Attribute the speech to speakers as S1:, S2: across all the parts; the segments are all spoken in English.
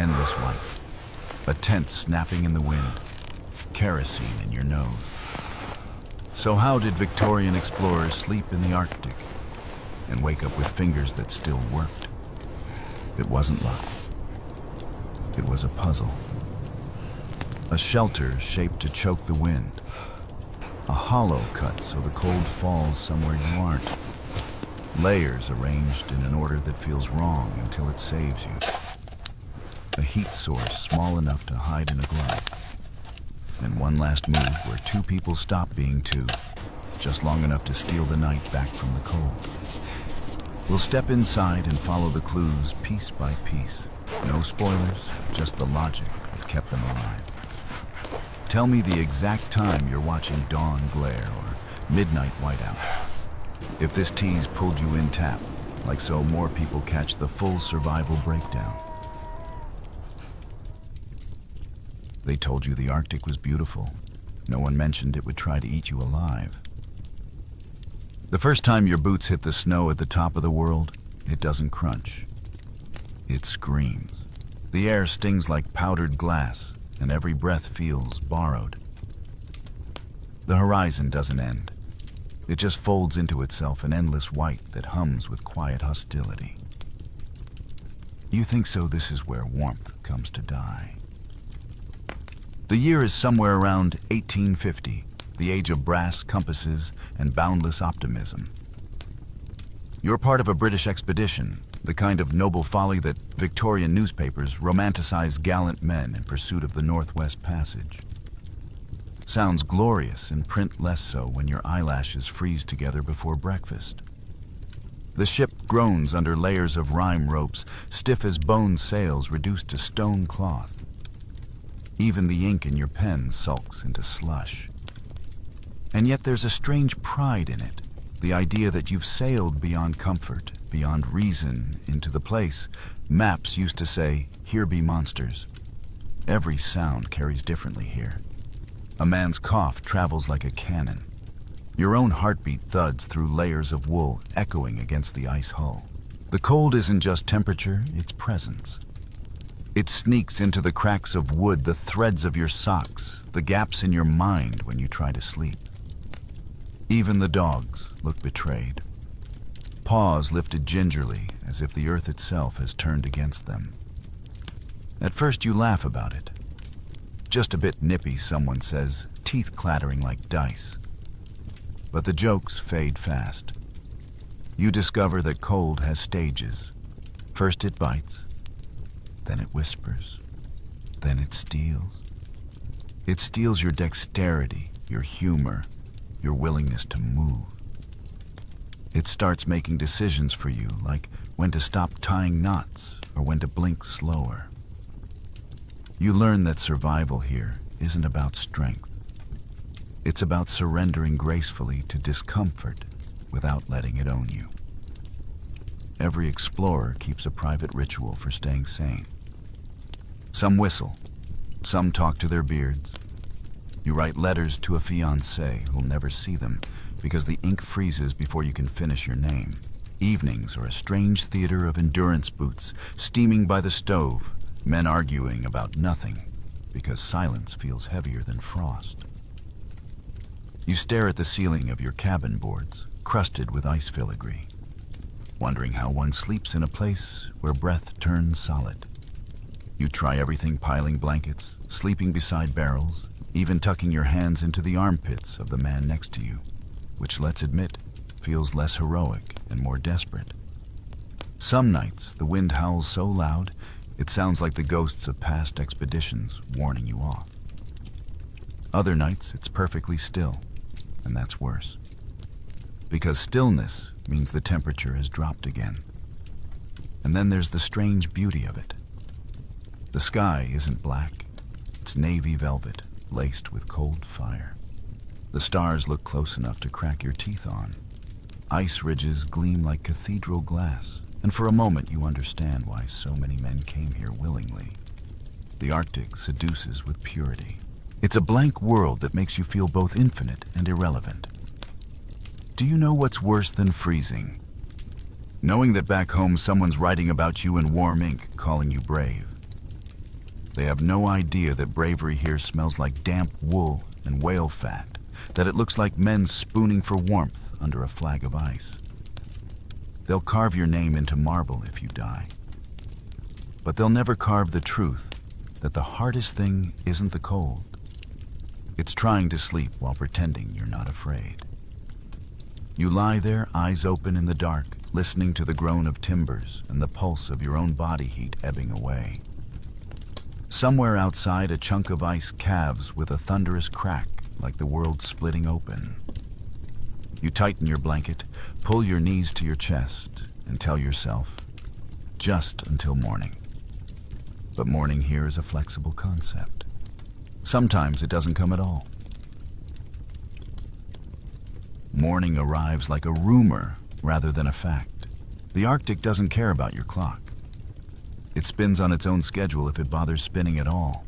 S1: endless white. A tent snapping in the wind, kerosene in your nose. So how did Victorian explorers sleep in the Arctic and wake up with fingers that still worked? It wasn't luck. It was a puzzle. A shelter shaped to choke the wind. A hollow cut so the cold falls somewhere you aren't. Layers arranged in an order that feels wrong until it saves you. A heat source small enough to hide in a glove. And one last move where two people stop being two, just long enough to steal the night back from the cold. We'll step inside and follow the clues piece by piece. No spoilers, just the logic that kept them alive. Tell me the exact time you're watching dawn glare or midnight whiteout. If this tease pulled you in tap, like so more people catch the full survival breakdown. They told you the Arctic was beautiful. No one mentioned it would try to eat you alive. The first time your boots hit the snow at the top of the world, it doesn't crunch. It screams. The air stings like powdered glass, and every breath feels borrowed. The horizon doesn't end. It just folds into itself an endless white that hums with quiet hostility. You think so this is where warmth comes to die. The year is somewhere around 1850, the age of brass compasses and boundless optimism. You're part of a British expedition, the kind of noble folly that Victorian newspapers romanticize gallant men in pursuit of the Northwest Passage. Sounds glorious in print, less so when your eyelashes freeze together before breakfast. The ship groans under layers of rime ropes, stiff as bone sails reduced to stone cloth. Even the ink in your pen sulks into slush. And yet there's a strange pride in it, the idea that you've sailed beyond comfort, beyond reason, into the place maps used to say, "Here be monsters." Every sound carries differently here. A man's cough travels like a cannon. Your own heartbeat thuds through layers of wool, echoing against the ice hull. The cold isn't just temperature, it's presence. It sneaks into the cracks of wood, the threads of your socks, the gaps in your mind when you try to sleep. Even the dogs look betrayed. Paws lifted gingerly, as if the earth itself has turned against them. At first you laugh about it. Just a bit nippy, someone says, teeth clattering like dice. But the jokes fade fast. You discover that cold has stages. First it bites, then it whispers, then it steals. It steals your dexterity, your humor, your willingness to move. It starts making decisions for you, like when to stop tying knots or when to blink slower. You learn that survival here isn't about strength. It's about surrendering gracefully to discomfort without letting it own you. Every explorer keeps a private ritual for staying sane. Some whistle, some talk to their beards. You write letters to a fiancé who'll never see them because the ink freezes before you can finish your name. Evenings are a strange theater of endurance boots, steaming by the stove, men arguing about nothing because silence feels heavier than frost. You stare at the ceiling of your cabin boards, crusted with ice filigree, wondering how one sleeps in a place where breath turns solid. You try everything, piling blankets, sleeping beside barrels, even tucking your hands into the armpits of the man next to you, which, let's admit, feels less heroic and more desperate. Some nights, the wind howls so loud, it sounds like the ghosts of past expeditions warning you off. Other nights, it's perfectly still, and that's worse. Because stillness means the temperature has dropped again. And then there's the strange beauty of it. The sky isn't black, it's navy velvet, laced with cold fire. The stars look close enough to crack your teeth on. Ice ridges gleam like cathedral glass, and for a moment you understand why so many men came here willingly. The Arctic seduces with purity. It's a blank world that makes you feel both infinite and irrelevant. Do you know what's worse than freezing? Knowing that back home someone's writing about you in warm ink, calling you brave. They have no idea that bravery here smells like damp wool and whale fat, that it looks like men spooning for warmth under a flag of ice. They'll carve your name into marble if you die. But they'll never carve the truth that the hardest thing isn't the cold. It's trying to sleep while pretending you're not afraid. You lie there, eyes open in the dark, listening to the groan of timbers and the pulse of your own body heat ebbing away. Somewhere outside, a chunk of ice calves with a thunderous crack like the world splitting open. You tighten your blanket, pull your knees to your chest, and tell yourself, just until morning. But morning here is a flexible concept. Sometimes it doesn't come at all. Morning arrives like a rumor rather than a fact. The Arctic doesn't care about your clock. It spins on its own schedule if it bothers spinning at all.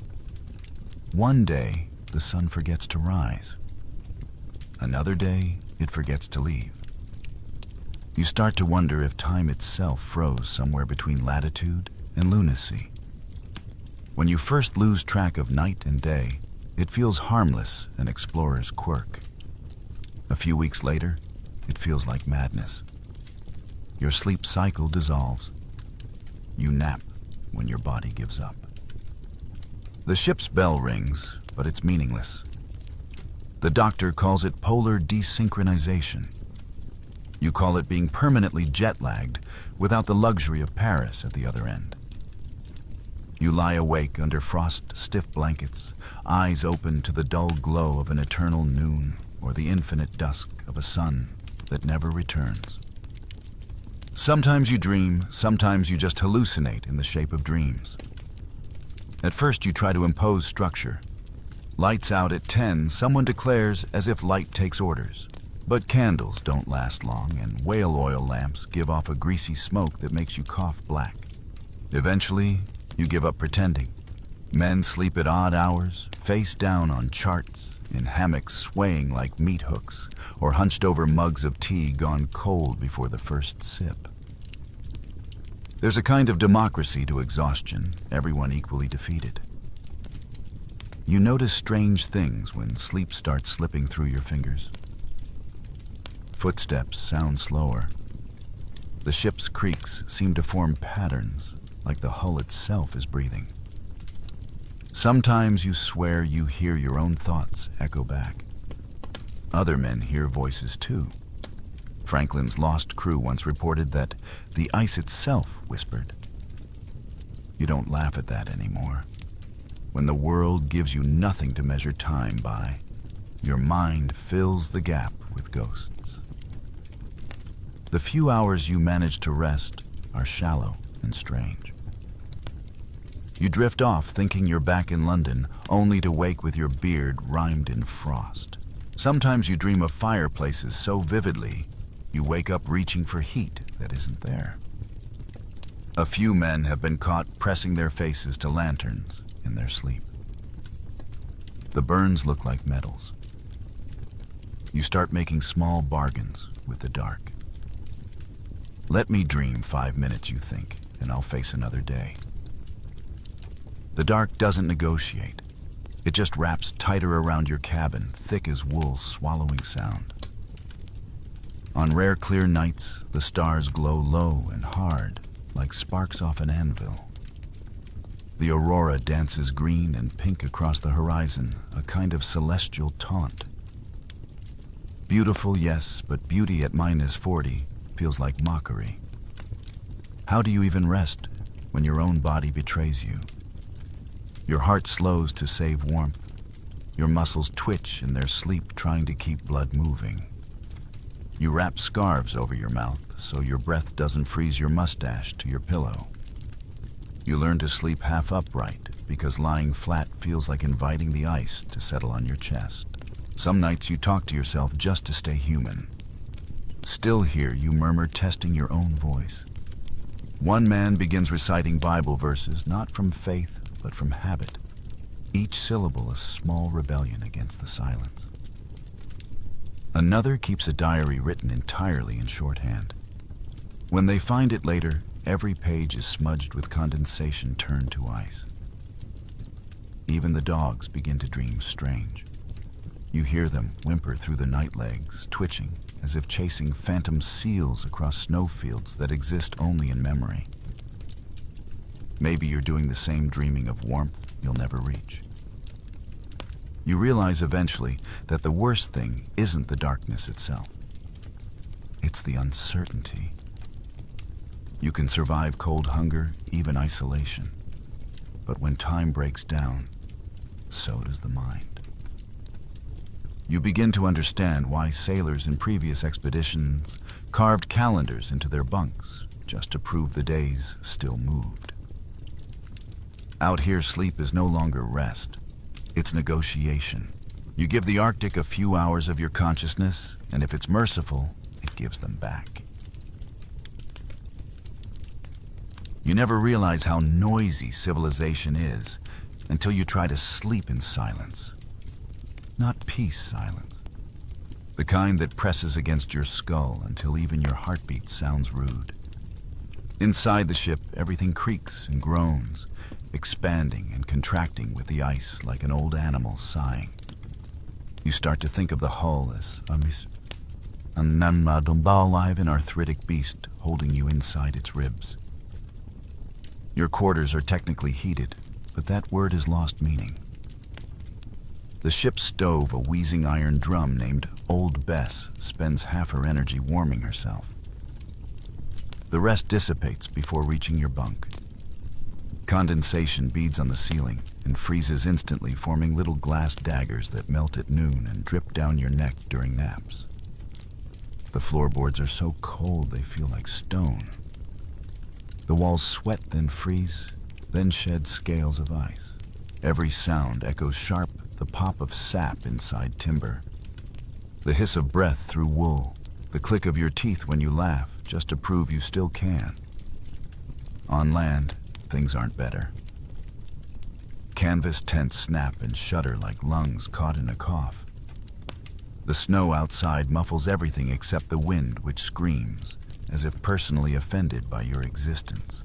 S1: One day, the sun forgets to rise. Another day, it forgets to leave. You start to wonder if time itself froze somewhere between latitude and lunacy. When you first lose track of night and day, it feels harmless, an explorer's quirk. A few weeks later, it feels like madness. Your sleep cycle dissolves. You nap when your body gives up. The ship's bell rings, but it's meaningless. The doctor calls it polar desynchronization. You call it being permanently jet-lagged without the luxury of Paris at the other end. You lie awake under frost-stiff blankets, eyes open to the dull glow of an eternal noon or the infinite dusk of a sun that never returns. Sometimes you dream, sometimes you just hallucinate in the shape of dreams. At first you try to impose structure. Lights out at 10, someone declares as if light takes orders. But candles don't last long, and whale oil lamps give off a greasy smoke that makes you cough black. Eventually, you give up pretending. Men sleep at odd hours, face down on charts, in hammocks swaying like meat hooks, or hunched over mugs of tea gone cold before the first sip. There's a kind of democracy to exhaustion, everyone equally defeated. You notice strange things when sleep starts slipping through your fingers. Footsteps sound slower. The ship's creaks seem to form patterns, like the hull itself is breathing. Sometimes you swear you hear your own thoughts echo back. Other men hear voices too. Franklin's lost crew once reported that the ice itself whispered. You don't laugh at that anymore. When the world gives you nothing to measure time by, your mind fills the gap with ghosts. The few hours you manage to rest are shallow and strange. You drift off thinking you're back in London, only to wake with your beard rimed in frost. Sometimes you dream of fireplaces so vividly, you wake up reaching for heat that isn't there. A few men have been caught pressing their faces to lanterns in their sleep. The burns look like medals. You start making small bargains with the dark. Let me dream 5 minutes, you think, and I'll face another day. The dark doesn't negotiate. It just wraps tighter around your cabin, thick as wool swallowing sound. On rare clear nights, the stars glow low and hard, like sparks off an anvil. The aurora dances green and pink across the horizon, a kind of celestial taunt. Beautiful, yes, but beauty at -40 feels like mockery. How do you even rest when your own body betrays you? Your heart slows to save warmth. Your muscles twitch in their sleep, trying to keep blood moving. You wrap scarves over your mouth so your breath doesn't freeze your mustache to your pillow. You learn to sleep half upright because lying flat feels like inviting the ice to settle on your chest. Some nights you talk to yourself just to stay human. Still here, you murmur, testing your own voice. One man begins reciting Bible verses, not from faith, but from habit. Each syllable a small rebellion against the silence. Another keeps a diary written entirely in shorthand. When they find it later, every page is smudged with condensation turned to ice. Even the dogs begin to dream strange. You hear them whimper through the night legs, twitching as if chasing phantom seals across snowfields that exist only in memory. Maybe you're doing the same dreaming of warmth you'll never reach. You realize eventually that the worst thing isn't the darkness itself. It's the uncertainty. You can survive cold hunger, even isolation. But when time breaks down, so does the mind. You begin to understand why sailors in previous expeditions carved calendars into their bunks just to prove the days still moved. Out here, sleep is no longer rest. It's negotiation. You give the Arctic a few hours of your consciousness, and if it's merciful, it gives them back. You never realize how noisy civilization is until you try to sleep in silence. Not peace silence. The kind that presses against your skull until even your heartbeat sounds rude. Inside the ship, everything creaks and groans, expanding and contracting with the ice like an old animal sighing. You start to think of the hull as a alive and arthritic beast holding you inside its ribs. Your quarters are technically heated, but that word has lost meaning. The ship's stove, a wheezing iron drum named Old Bess, spends half her energy warming herself. The rest dissipates before reaching your bunk. Condensation beads on the ceiling and freezes instantly, forming little glass daggers that melt at noon and drip down your neck during naps. The floorboards are so cold they feel like stone. The walls sweat, then freeze, then shed scales of ice. Every sound echoes sharp, the pop of sap inside timber. The hiss of breath through wool, the click of your teeth when you laugh, just to prove you still can. On land, things aren't better. Canvas tents snap and shudder like lungs caught in a cough. The snow outside muffles everything except the wind, which screams, as if personally offended by your existence.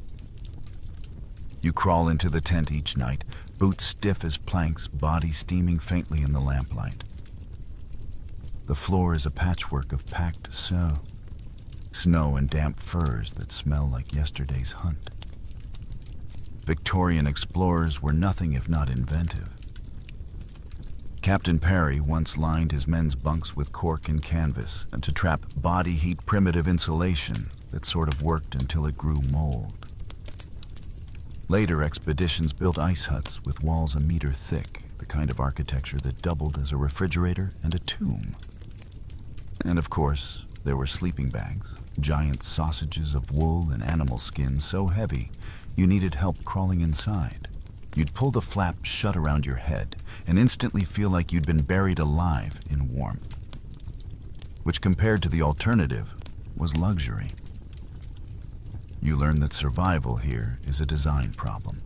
S1: You crawl into the tent each night, boots stiff as planks, body steaming faintly in the lamplight. The floor is a patchwork of packed snow and damp furs that smell like yesterday's hunt. Victorian explorers were nothing if not inventive. Captain Perry once lined his men's bunks with cork and canvas and to trap body heat primitive insulation that sort of worked until it grew mold. Later expeditions built ice huts with walls a meter thick, the kind of architecture that doubled as a refrigerator and a tomb. And of course, there were sleeping bags, giant sausages of wool and animal skin so heavy you needed help crawling inside. You'd pull the flap shut around your head and instantly feel like you'd been buried alive in warmth, which compared to the alternative was luxury. You learn that survival here is a design problem.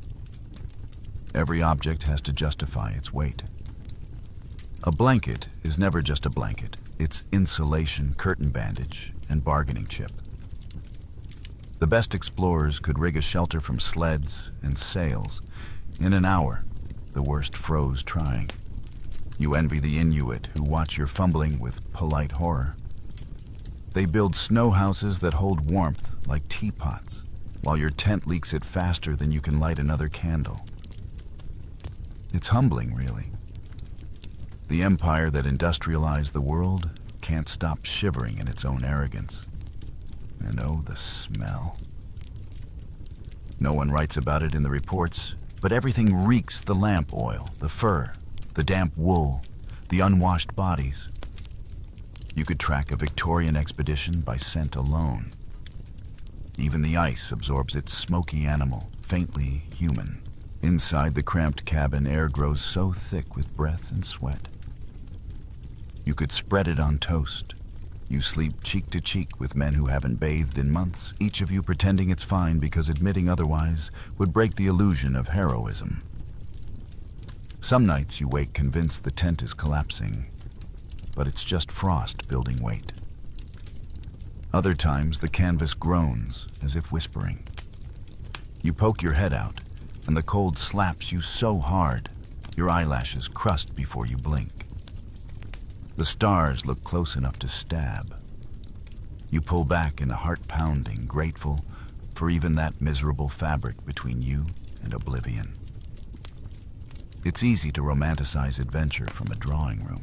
S1: Every object has to justify its weight. A blanket is never just a blanket. It's insulation, curtain bandage, and bargaining chip. The best explorers could rig a shelter from sleds and sails. In an hour, the worst froze trying. You envy the Inuit who watch your fumbling with polite horror. They build snow houses that hold warmth like teapots, while your tent leaks it faster than you can light another candle. It's humbling, really. The empire that industrialized the world can't stop shivering in its own arrogance. And oh, the smell. No one writes about it in the reports, but everything reeks: the lamp oil, the fur, the damp wool, the unwashed bodies. You could track a Victorian expedition by scent alone. Even the ice absorbs its smoky animal, faintly human. Inside the cramped cabin, air grows so thick with breath and sweat. You could spread it on toast. You sleep cheek to cheek with men who haven't bathed in months, each of you pretending it's fine because admitting otherwise would break the illusion of heroism. Some nights you wake convinced the tent is collapsing, but it's just frost building weight. Other times the canvas groans as if whispering. You poke your head out, and the cold slaps you so hard Your eyelashes crust before you blink. The stars look close enough to stab. You pull back in a heart-pounding, grateful for even that miserable fabric between you and oblivion. It's easy to romanticize adventure from a drawing room.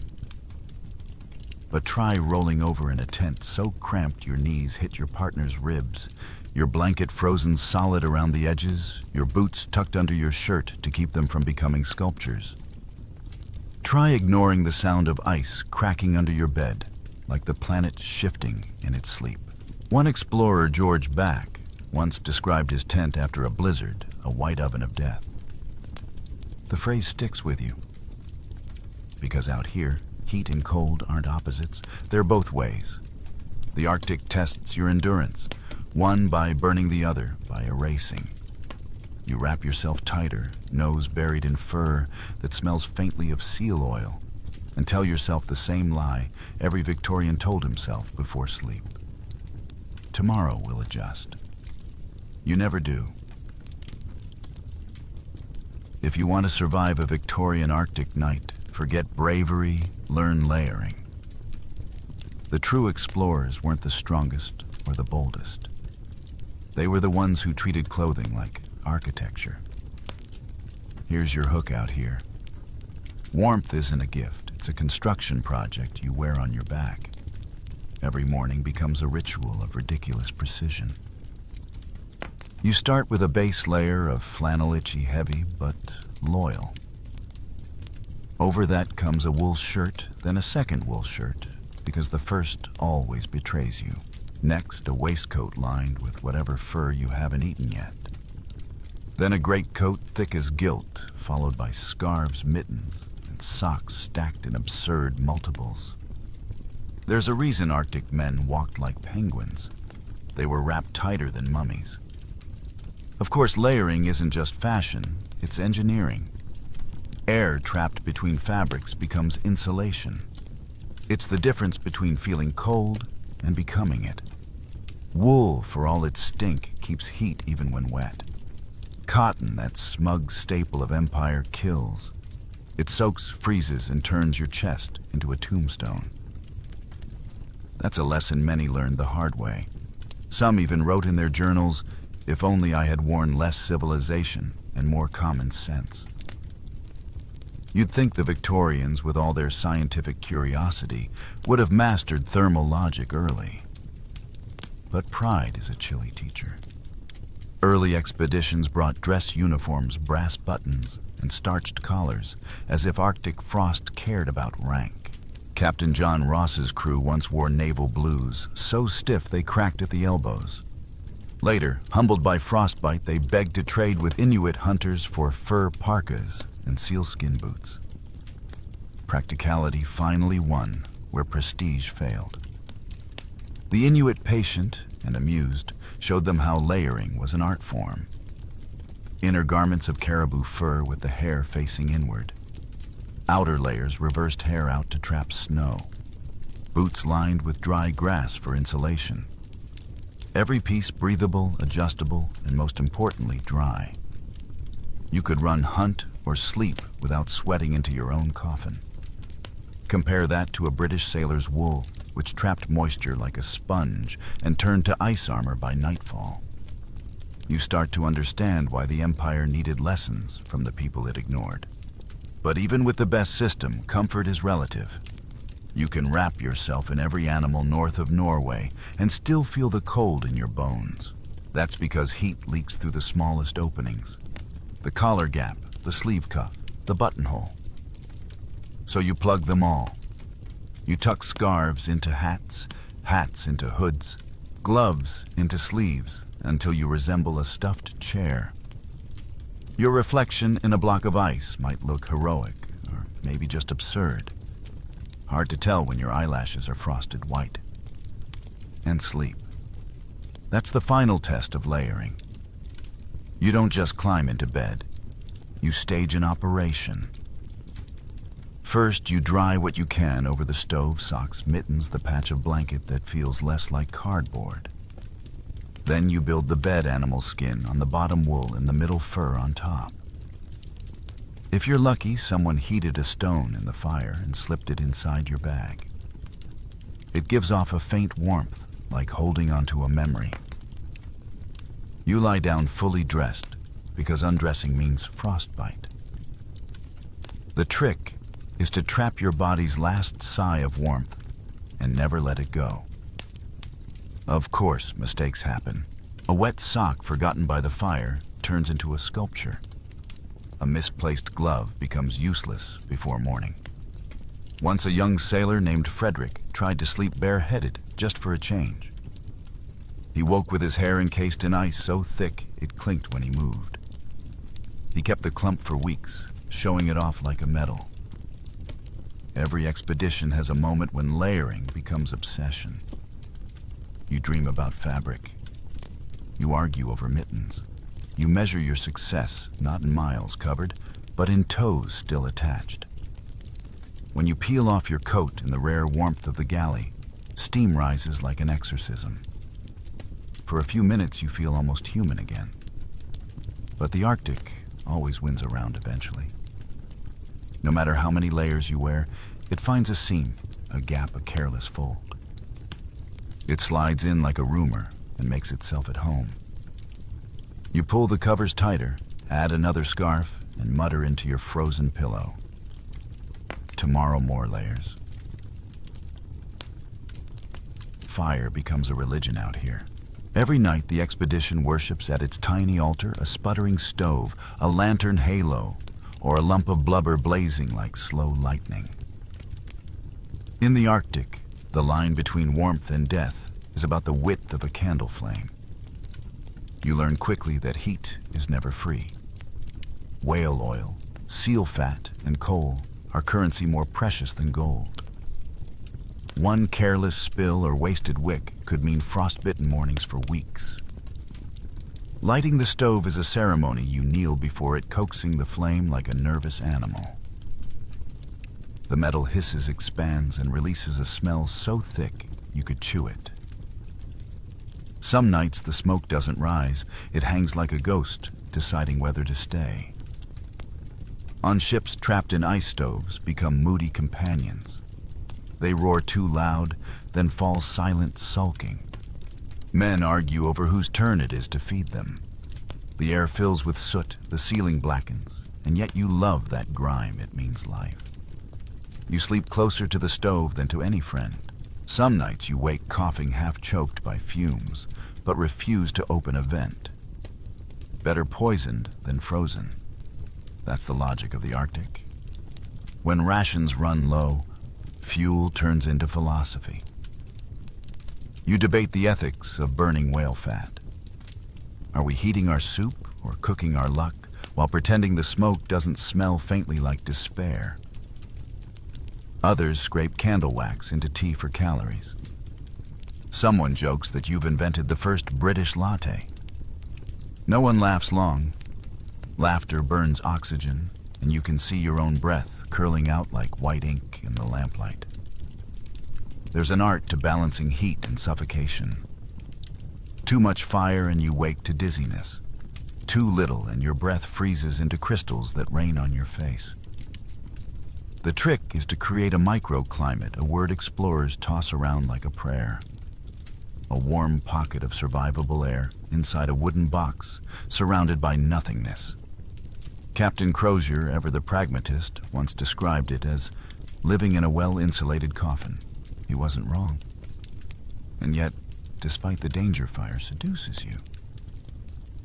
S1: But try rolling over in a tent so cramped your knees hit your partner's ribs, your blanket frozen solid around the edges, your boots tucked under your shirt to keep them from becoming sculptures. Try ignoring the sound of ice cracking under your bed, like the planet shifting in its sleep. One explorer, George Back, once described his tent after a blizzard, a white oven of death. The phrase sticks with you, because out here, heat and cold aren't opposites, they're both ways. The Arctic tests your endurance, one by burning the other by erasing. You wrap yourself tighter, nose buried in fur that smells faintly of seal oil, and tell yourself the same lie every Victorian told himself before sleep. Tomorrow will adjust. You never do. If you want to survive a Victorian Arctic night, forget bravery, learn layering. The true explorers weren't the strongest or the boldest. They were the ones who treated clothing like architecture. Here's your hook out here. Warmth isn't a gift, it's a construction project you wear on your back. Every morning becomes a ritual of ridiculous precision. You start with a base layer of flannel-itchy heavy, but loyal. Over that comes a wool shirt, then a second wool shirt, because the first always betrays you. Next, a waistcoat lined with whatever fur you haven't eaten yet. Then a greatcoat thick as gilt, followed by scarves, mittens, and socks stacked in absurd multiples. There's a reason Arctic men walked like penguins. They were wrapped tighter than mummies. Of course, layering isn't just fashion, it's engineering. Air trapped between fabrics becomes insulation. It's the difference between feeling cold and becoming it. Wool, for all its stink, keeps heat even when wet. Cotton, that smug staple of empire, kills. It soaks, freezes, and turns your chest into a tombstone. That's a lesson many learned the hard way. Some even wrote in their journals, "If only I had worn less civilization and more common sense." You'd think the Victorians, with all their scientific curiosity, would have mastered thermal logic early. But pride is a chilly teacher. Early expeditions brought dress uniforms, brass buttons, and starched collars, as if Arctic frost cared about rank. Captain John Ross's crew once wore naval blues, so stiff they cracked at the elbows. Later, humbled by frostbite, they begged to trade with Inuit hunters for fur parkas and sealskin boots. Practicality finally won where prestige failed. The Inuit, patient and amused, showed them how layering was an art form. Inner garments of caribou fur with the hair facing inward. Outer layers reversed hair out to trap snow. Boots lined with dry grass for insulation. Every piece breathable, adjustable, and most importantly, dry. You could run, hunt, or sleep without sweating into your own coffin. Compare that to a British sailor's wool, which trapped moisture like a sponge and turned to ice armor by nightfall. You start to understand why the Empire needed lessons from the people it ignored. But even with the best system, comfort is relative. You can wrap yourself in every animal north of Norway and still feel the cold in your bones. That's because heat leaks through the smallest openings. The collar gap, the sleeve cuff, the buttonhole. So you plug them all. You tuck scarves into hats, hats into hoods, gloves into sleeves, until you resemble a stuffed chair. Your reflection in a block of ice might look heroic, or maybe just absurd. Hard to tell when your eyelashes are frosted white. And sleep. That's the final test of layering. You don't just climb into bed. You stage an operation. First, you dry what you can over the stove, socks, mittens, the patch of blanket that feels less like cardboard. Then you build the bed animal skin on the bottom, wool, and the middle fur on top. If you're lucky, someone heated a stone in the fire and slipped it inside your bag. It gives off a faint warmth, like holding onto a memory. You lie down fully dressed, because undressing means frostbite. The trick is to trap your body's last sigh of warmth and never let it go. Of course, mistakes happen. A wet sock forgotten by the fire turns into a sculpture. A misplaced glove becomes useless before morning. Once a young sailor named Frederick tried to sleep bareheaded just for a change. He woke with his hair encased in ice so thick it clinked when he moved. He kept the clump for weeks, showing it off like a medal. Every expedition has a moment when layering becomes obsession. You dream about fabric. You argue over mittens. You measure your success, not in miles covered, but in toes still attached. When you peel off your coat in the rare warmth of the galley, steam rises like an exorcism. For a few minutes you feel almost human again. But the Arctic always wins around eventually. No matter how many layers you wear, it finds a seam, a gap, a careless fold. It slides in like a rumor and makes itself at home. You pull the covers tighter, add another scarf, and mutter into your frozen pillow. Tomorrow more layers. Fire becomes a religion out here. Every night the expedition worships at its tiny altar a sputtering stove, a lantern halo, or a lump of blubber blazing like slow lightning. In the Arctic, the line between warmth and death is about the width of a candle flame. You learn quickly that heat is never free. Whale oil, seal fat, and coal are currency more precious than gold. One careless spill or wasted wick could mean frostbitten mornings for weeks. Lighting the stove is a ceremony. You kneel before it, coaxing the flame like a nervous animal. The metal hisses, expands, and releases a smell so thick you could chew it. Some nights the smoke doesn't rise, it hangs like a ghost, deciding whether to stay. On ships trapped in ice stoves become moody companions. They roar too loud, then fall silent, sulking. Men argue over whose turn it is to feed them. The air fills with soot, the ceiling blackens, and yet you love that grime. It means life. You sleep closer to the stove than to any friend. Some nights you wake coughing, half choked by fumes, but refuse to open a vent. Better poisoned than frozen. That's the logic of the Arctic. When rations run low, fuel turns into philosophy. You debate the ethics of burning whale fat. Are we heating our soup or cooking our luck while pretending the smoke doesn't smell faintly like despair? Others scrape candle wax into tea for calories. Someone jokes that you've invented the first British latte. No one laughs long. Laughter burns oxygen, and you can see your own breath curling out like white ink in the lamplight. There's an art to balancing heat and suffocation. Too much fire and you wake to dizziness. Too little and your breath freezes into crystals that rain on your face. The trick is to create a microclimate, a word explorers toss around like a prayer. A warm pocket of survivable air inside a wooden box, surrounded by nothingness. Captain Crozier, ever the pragmatist, once described it as living in a well-insulated coffin. He wasn't wrong. And yet, despite the danger, fire seduces you.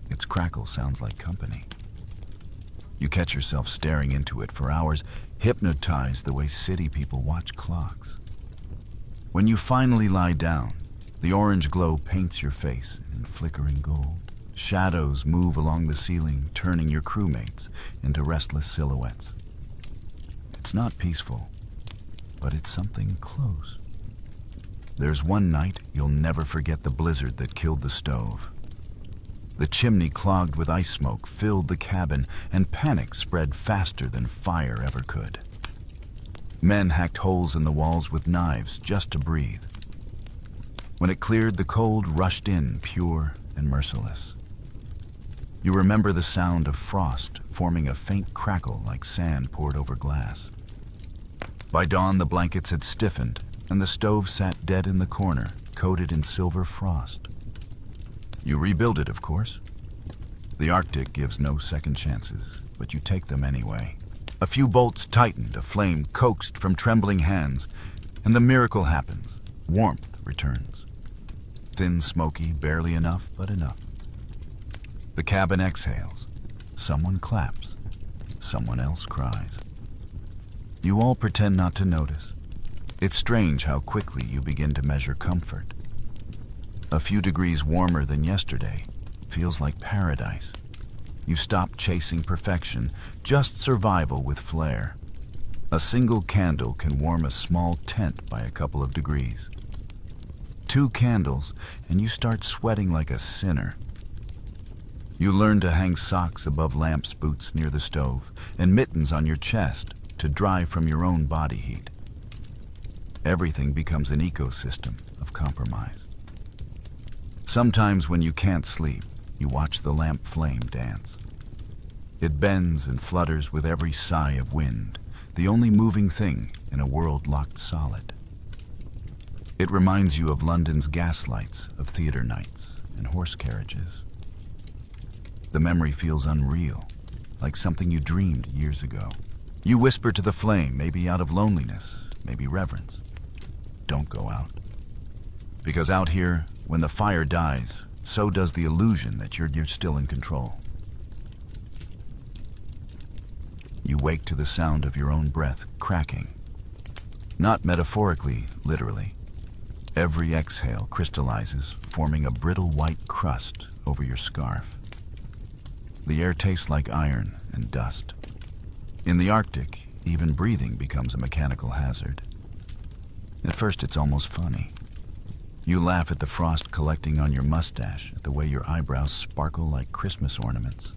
S1: Its crackle sounds like company. You catch yourself staring into it for hours, hypnotized the way city people watch clocks. When you finally lie down, the orange glow paints your face in flickering gold. Shadows move along the ceiling, turning your crewmates into restless silhouettes. It's not peaceful, but it's something close. There's one night you'll never forget, the blizzard that killed the stove. The chimney, clogged with ice smoke, filled the cabin, and panic spread faster than fire ever could. Men hacked holes in the walls with knives just to breathe. When it cleared, the cold rushed in, pure and merciless. You remember the sound of frost forming a faint crackle like sand poured over glass. By dawn, the blankets had stiffened, and the stove sat dead in the corner, coated in silver frost. You rebuild it, of course. The Arctic gives no second chances, but you take them anyway. A few bolts tightened, a flame coaxed from trembling hands, and the miracle happens. Warmth returns. Thin, smoky, barely enough, but enough. The cabin exhales. Someone claps. Someone else cries. You all pretend not to notice. It's strange how quickly you begin to measure comfort. A few degrees warmer than yesterday feels like paradise. You stop chasing perfection, just survival with flair. A single candle can warm a small tent by a couple of degrees. 2 candles, and you start sweating like a sinner. You learn to hang socks above lamps boots near the stove and mittens on your chest to dry from your own body heat. Everything becomes an ecosystem of compromise. Sometimes when you can't sleep, you watch the lamp flame dance. It bends and flutters with every sigh of wind, the only moving thing in a world locked solid. It reminds you of London's gaslights, of theater nights and horse carriages. The memory feels unreal, like something you dreamed years ago. You whisper to the flame, maybe out of loneliness, maybe reverence. Don't go out. Because out here, when the fire dies, so does the illusion that you're still in control. You wake to the sound of your own breath cracking. Not metaphorically, literally. Every exhale crystallizes, forming a brittle white crust over your scarf. The air tastes like iron and dust. In the Arctic, even breathing becomes a mechanical hazard. At first, it's almost funny. You laugh at the frost collecting on your mustache, at the way your eyebrows sparkle like Christmas ornaments.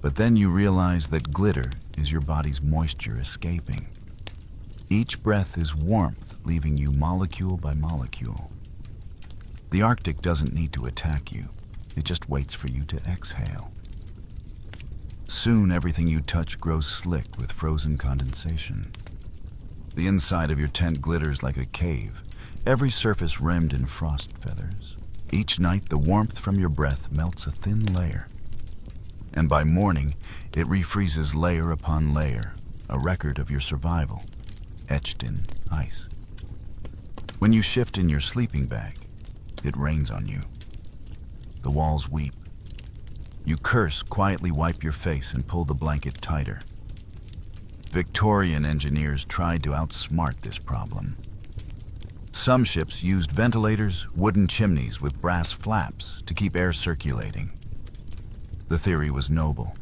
S1: But then you realize that glitter is your body's moisture escaping. Each breath is warmth, leaving you molecule by molecule. The Arctic doesn't need to attack you. It just waits for you to exhale. Soon, everything you touch grows slick with frozen condensation. The inside of your tent glitters like a cave, every surface rimmed in frost feathers. Each night, the warmth from your breath melts a thin layer. And by morning, it refreezes layer upon layer, a record of your survival, etched in ice. When you shift in your sleeping bag, it rains on you. The walls weep. You curse, quietly wipe your face, and pull the blanket tighter. Victorian engineers tried to outsmart this problem. Some ships used ventilators, wooden chimneys with brass flaps to keep air circulating. The theory was noble,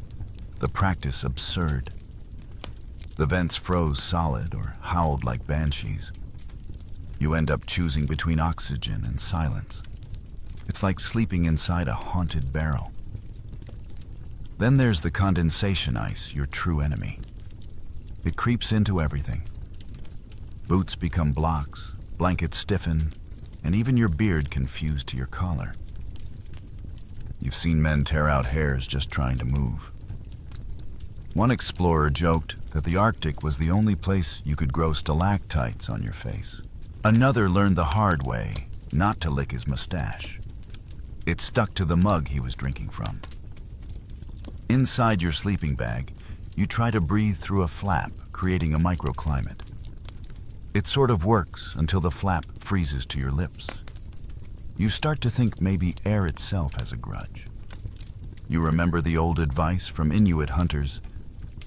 S1: the practice absurd. The vents froze solid or howled like banshees. You end up choosing between oxygen and silence. It's like sleeping inside a haunted barrel. Then there's the condensation ice, your true enemy. It creeps into everything. Boots become blocks, blankets stiffen, and even your beard can fuse to your collar. You've seen men tear out hairs just trying to move. One explorer joked that the Arctic was the only place you could grow stalactites on your face. Another learned the hard way not to lick his mustache. It stuck to the mug he was drinking from. Inside your sleeping bag, you try to breathe through a flap, creating a microclimate. It sort of works until the flap freezes to your lips. You start to think maybe air itself has a grudge. You remember the old advice from Inuit hunters: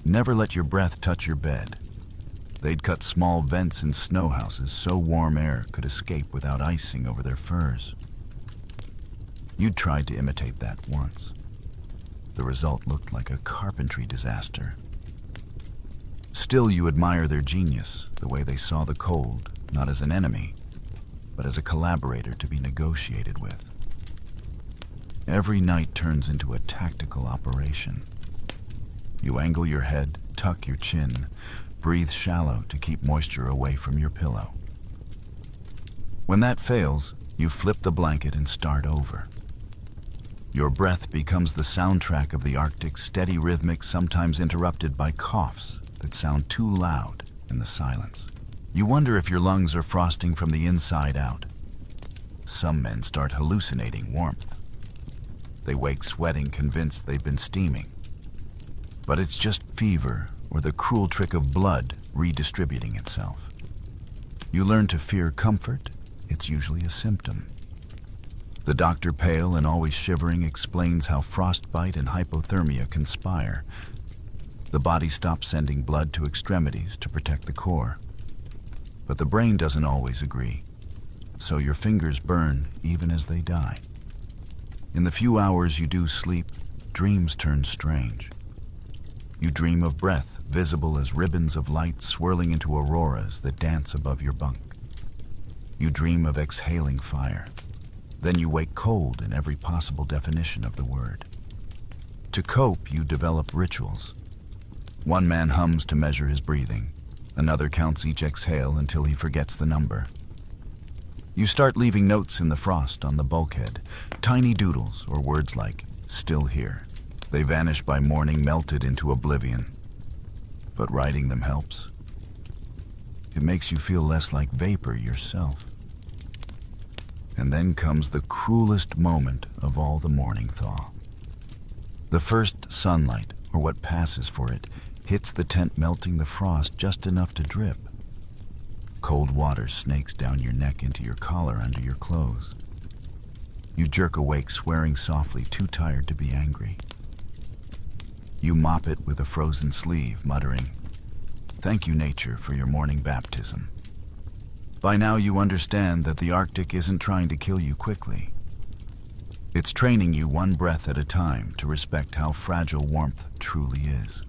S1: never let your breath touch your bed. They'd cut small vents in snow houses so warm air could escape without icing over their furs. You'd tried to imitate that once. The result looked like a carpentry disaster. Still, you admire their genius, the way they saw the cold, not as an enemy, but as a collaborator to be negotiated with. Every night turns into a tactical operation. You angle your head, tuck your chin, breathe shallow to keep moisture away from your pillow. When that fails, you flip the blanket and start over. Your breath becomes the soundtrack of the Arctic, steady, rhythmic, sometimes interrupted by coughs that sound too loud in the silence. You wonder if your lungs are frosting from the inside out. Some men start hallucinating warmth. They wake sweating, convinced they've been steaming. But it's just fever or the cruel trick of blood redistributing itself. You learn to fear comfort. It's usually a symptom. The doctor, pale and always shivering, explains how frostbite and hypothermia conspire. The body stops sending blood to extremities to protect the core. But the brain doesn't always agree, so your fingers burn even as they die. In the few hours you do sleep, dreams turn strange. You dream of breath, visible as ribbons of light swirling into auroras that dance above your bunk. You dream of exhaling fire. Then you wake cold in every possible definition of the word. To cope, you develop rituals. One man hums to measure his breathing. Another counts each exhale until he forgets the number. You start leaving notes in the frost on the bulkhead, tiny doodles or words like, "still here." They vanish by morning, melted into oblivion. But writing them helps. It makes you feel less like vapor yourself. And then comes the cruelest moment of all the morning thaw. The first sunlight, or what passes for it, hits the tent, melting the frost just enough to drip. Cold water snakes down your neck into your collar under your clothes. You jerk awake, swearing softly, too tired to be angry. You mop it with a frozen sleeve, muttering, "Thank you, nature, for your morning baptism." By now you understand that the Arctic isn't trying to kill you quickly. It's training you one breath at a time to respect how fragile warmth truly is.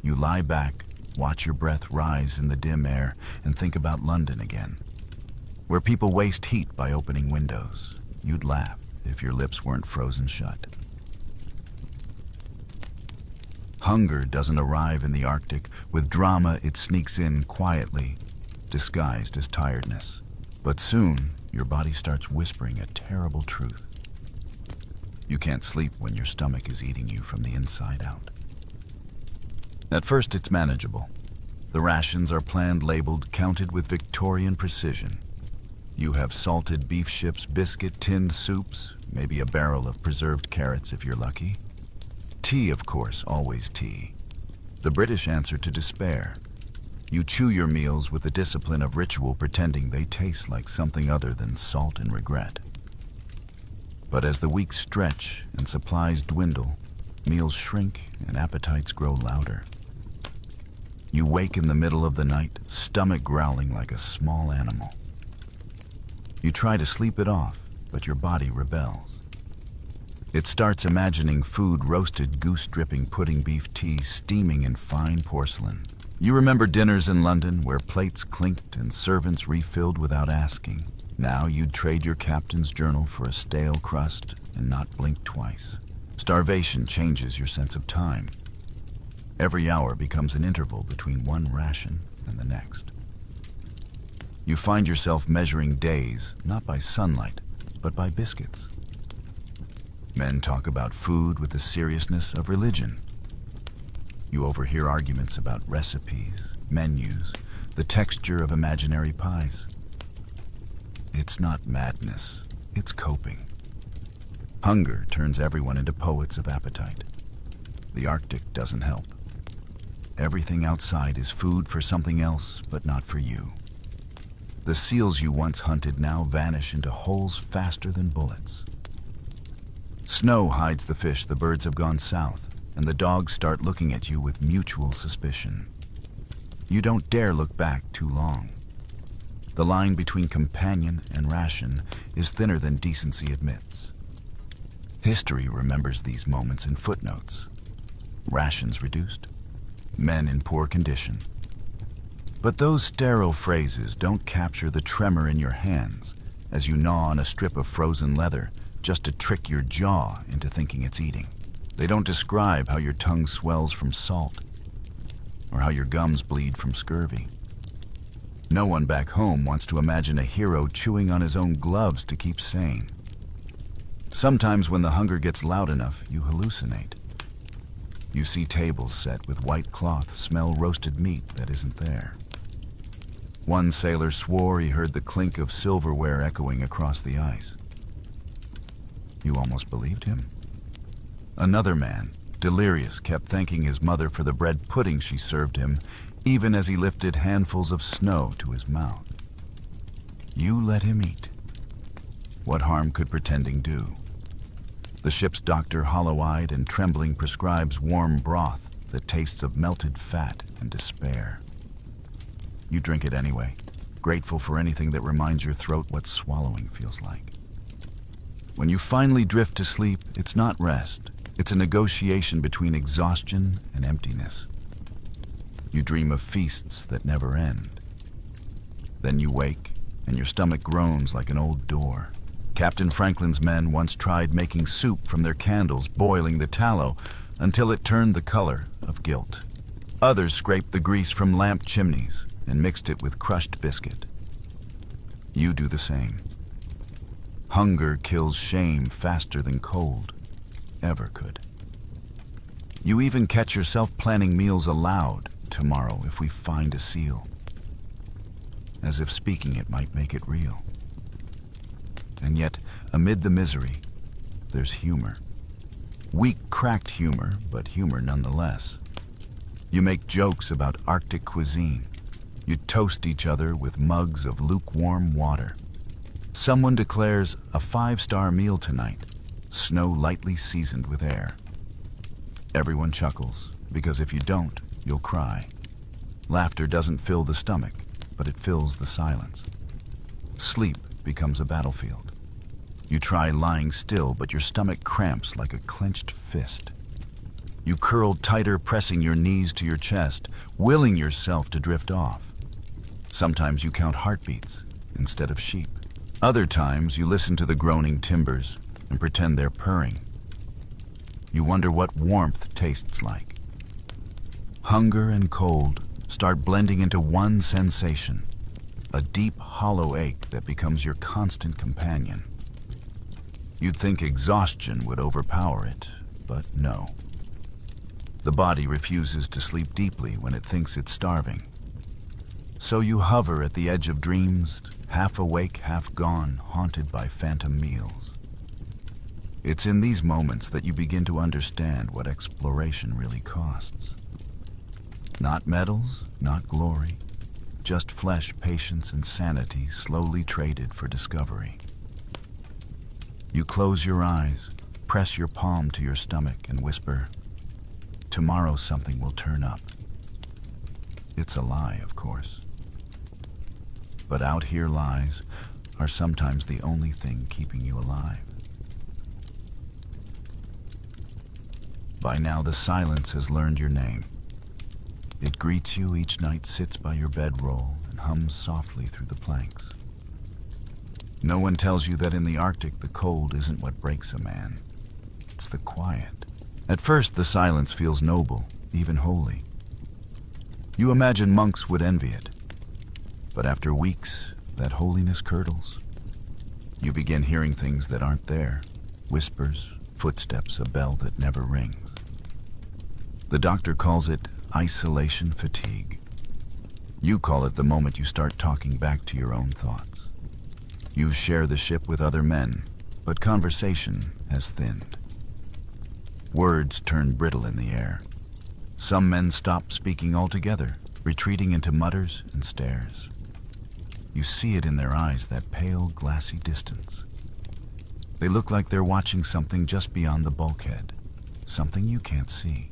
S1: You lie back, watch your breath rise in the dim air, and think about London again, where people waste heat by opening windows. You'd laugh if your lips weren't frozen shut. Hunger doesn't arrive in the Arctic. With drama, it sneaks in quietly, disguised as tiredness. But soon, your body starts whispering a terrible truth. You can't sleep when your stomach is eating you from the inside out. At first, it's manageable. The rations are planned, labeled, counted with Victorian precision. You have salted beef ships, biscuit, tinned soups, maybe a barrel of preserved carrots if you're lucky. Tea, of course, always tea. The British answer to despair. You chew your meals with the discipline of ritual, pretending they taste like something other than salt and regret. But as the weeks stretch and supplies dwindle, meals shrink and appetites grow louder. You wake in the middle of the night, stomach growling like a small animal. You try to sleep it off, but your body rebels. It starts imagining food: roasted goose, dripping pudding, beef tea, steaming in fine porcelain. You remember dinners in London where plates clinked and servants refilled without asking. Now you'd trade your captain's journal for a stale crust and not blink twice. Starvation changes your sense of time. Every hour becomes an interval between one ration and the next. You find yourself measuring days, not by sunlight, but by biscuits. Men talk about food with the seriousness of religion. You overhear arguments about recipes, menus, the texture of imaginary pies. It's not madness, it's coping. Hunger turns everyone into poets of appetite. The Arctic doesn't help. Everything outside is food for something else, but not for you. The seals you once hunted now vanish into holes faster than bullets. Snow hides the fish, the birds have gone south, and the dogs start looking at you with mutual suspicion. You don't dare look back too long. The line between companion and ration is thinner than decency admits. History remembers these moments in footnotes. Rations reduced, men in poor condition. But those sterile phrases don't capture the tremor in your hands as you gnaw on a strip of frozen leather just to trick your jaw into thinking it's eating. They don't describe how your tongue swells from salt or how your gums bleed from scurvy. No one back home wants to imagine a hero chewing on his own gloves to keep sane. Sometimes when the hunger gets loud enough, you hallucinate. You see tables set with white cloth, smell roasted meat that isn't there. One sailor swore he heard the clink of silverware echoing across the ice. You almost believed him. Another man, delirious, kept thanking his mother for the bread pudding she served him, even as he lifted handfuls of snow to his mouth. You let him eat. What harm could pretending do? The ship's doctor, hollow-eyed and trembling, prescribes warm broth that tastes of melted fat and despair. You drink it anyway, grateful for anything that reminds your throat what swallowing feels like. When you finally drift to sleep, it's not rest. It's a negotiation between exhaustion and emptiness. You dream of feasts that never end. Then you wake, and your stomach groans like an old door. Captain Franklin's men once tried making soup from their candles, boiling the tallow until it turned the color of guilt. Others scraped the grease from lamp chimneys and mixed it with crushed biscuit. You do the same. Hunger kills shame faster than cold ever could. You even catch yourself planning meals aloud. Tomorrow, if we find a seal. As if speaking it might make it real. And yet, amid the misery, there's humor. Weak, cracked humor, but humor nonetheless. You make jokes about Arctic cuisine. You toast each other with mugs of lukewarm water. Someone declares a 5-star meal tonight, snow lightly seasoned with air. Everyone chuckles, because if you don't, you'll cry. Laughter doesn't fill the stomach, but it fills the silence. Sleep becomes a battlefield. You try lying still, but your stomach cramps like a clenched fist. You curl tighter, pressing your knees to your chest, willing yourself to drift off. Sometimes you count heartbeats instead of sheep. Other times you listen to the groaning timbers and pretend they're purring. You wonder what warmth tastes like. Hunger and cold start blending into one sensation, a deep, hollow ache that becomes your constant companion. You'd think exhaustion would overpower it, but no. The body refuses to sleep deeply when it thinks it's starving. So you hover at the edge of dreams, half awake, half gone, haunted by phantom meals. It's in these moments that you begin to understand what exploration really costs. Not medals, not glory, just flesh, patience, and sanity slowly traded for discovery. You close your eyes, press your palm to your stomach, and whisper, "Tomorrow something will turn up." It's a lie, of course. But out here lies are sometimes the only thing keeping you alive. By now the silence has learned your name. It greets you each night, sits by your bedroll, and hums softly through the planks. No one tells you that in the Arctic the cold isn't what breaks a man. It's the quiet. At first the silence feels noble, even holy. You imagine monks would envy it. But after weeks, that holiness curdles. You begin hearing things that aren't there. Whispers, footsteps, a bell that never rings. The doctor calls it isolation fatigue. You call it the moment you start talking back to your own thoughts. You share the ship with other men, but conversation has thinned. Words turn brittle in the air. Some men stop speaking altogether, retreating into mutters and stares. You see it in their eyes, that pale, glassy distance. They look like they're watching something just beyond the bulkhead, something you can't see.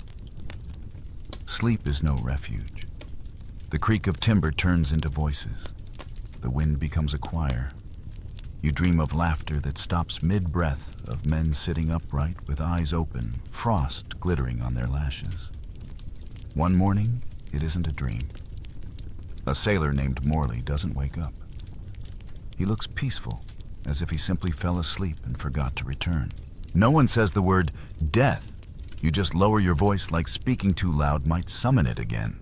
S1: Sleep is no refuge. The creak of timber turns into voices. The wind becomes a choir. You dream of laughter that stops mid-breath, of men sitting upright with eyes open, frost glittering on their lashes. One morning, it isn't a dream. A sailor named Morley doesn't wake up. He looks peaceful, as if he simply fell asleep and forgot to return. No one says the word death. You just lower your voice like speaking too loud might summon it again.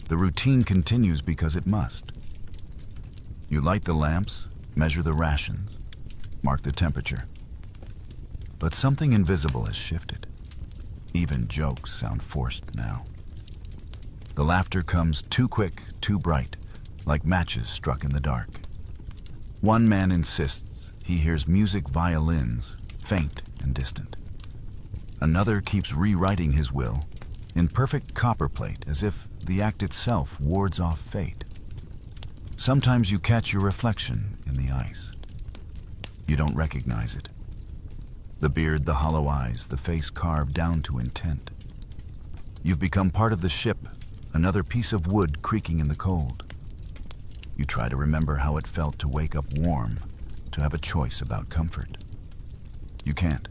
S1: The routine continues because it must. You light the lamps, measure the rations, mark the temperature. But something invisible has shifted. Even jokes sound forced now. The laughter comes too quick, too bright, like matches struck in the dark. One man insists he hears music violins, faint and distant. Another keeps rewriting his will, in perfect copperplate, as if the act itself wards off fate. Sometimes you catch your reflection in the ice. You don't recognize it. The beard, the hollow eyes, the face carved down to intent. You've become part of the ship, another piece of wood creaking in the cold. You try to remember how it felt to wake up warm, to have a choice about comfort. You can't.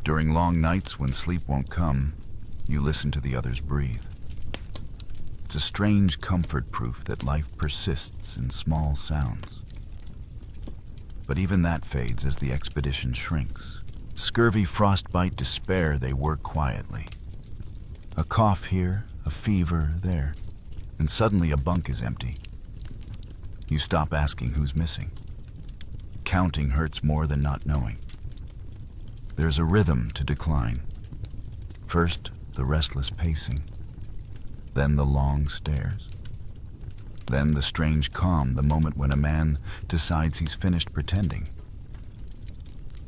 S1: During long nights when sleep won't come, you listen to the others breathe. It's a strange comfort proof that life persists in small sounds. But even that fades as the expedition shrinks. Scurvy, frostbite, despair, they work quietly. A cough here, a fever there, and suddenly a bunk is empty. You stop asking who's missing. Counting hurts more than not knowing. There's a rhythm to decline. First, the restless pacing. Then the long stares. Then the strange calm, the moment when a man decides he's finished pretending.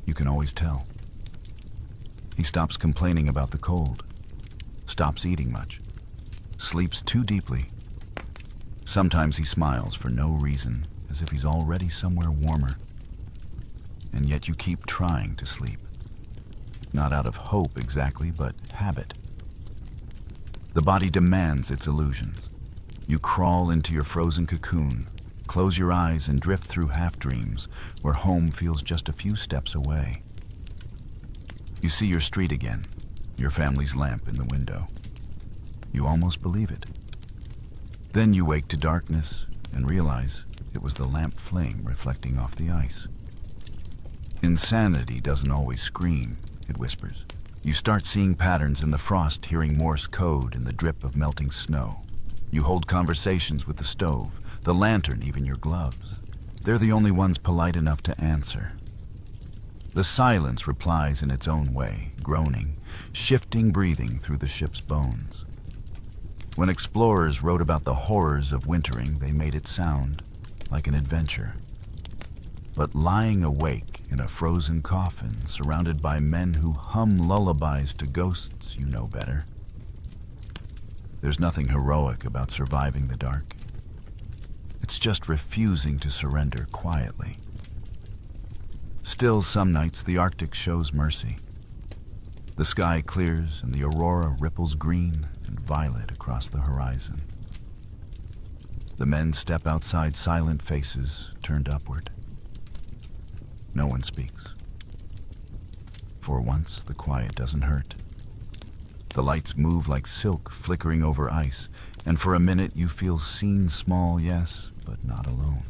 S1: You can always tell. He stops complaining about the cold, stops eating much, sleeps too deeply. Sometimes he smiles for no reason, as if he's already somewhere warmer. And yet you keep trying to sleep. Not out of hope exactly, but habit. The body demands its illusions. You crawl into your frozen cocoon, close your eyes and drift through half-dreams where home feels just a few steps away. You see your street again, your family's lamp in the window. You almost believe it. Then you wake to darkness and realize it was the lamp flame reflecting off the ice. Insanity doesn't always scream, it whispers. You start seeing patterns in the frost, hearing Morse code in the drip of melting snow. You hold conversations with the stove, the lantern, even your gloves. They're the only ones polite enough to answer. The silence replies in its own way, groaning, shifting breathing through the ship's bones. When explorers wrote about the horrors of wintering, they made it sound like an adventure. But lying awake in a frozen coffin, surrounded by men who hum lullabies to ghosts, you know better. There's nothing heroic about surviving the dark. It's just refusing to surrender quietly. Still, some nights the Arctic shows mercy. The sky clears and the aurora ripples green and violet across the horizon. The men step outside, silent faces turned upward. No one speaks. For once, the quiet doesn't hurt. The lights move like silk flickering over ice, and for a minute you feel seen small, yes, but not alone.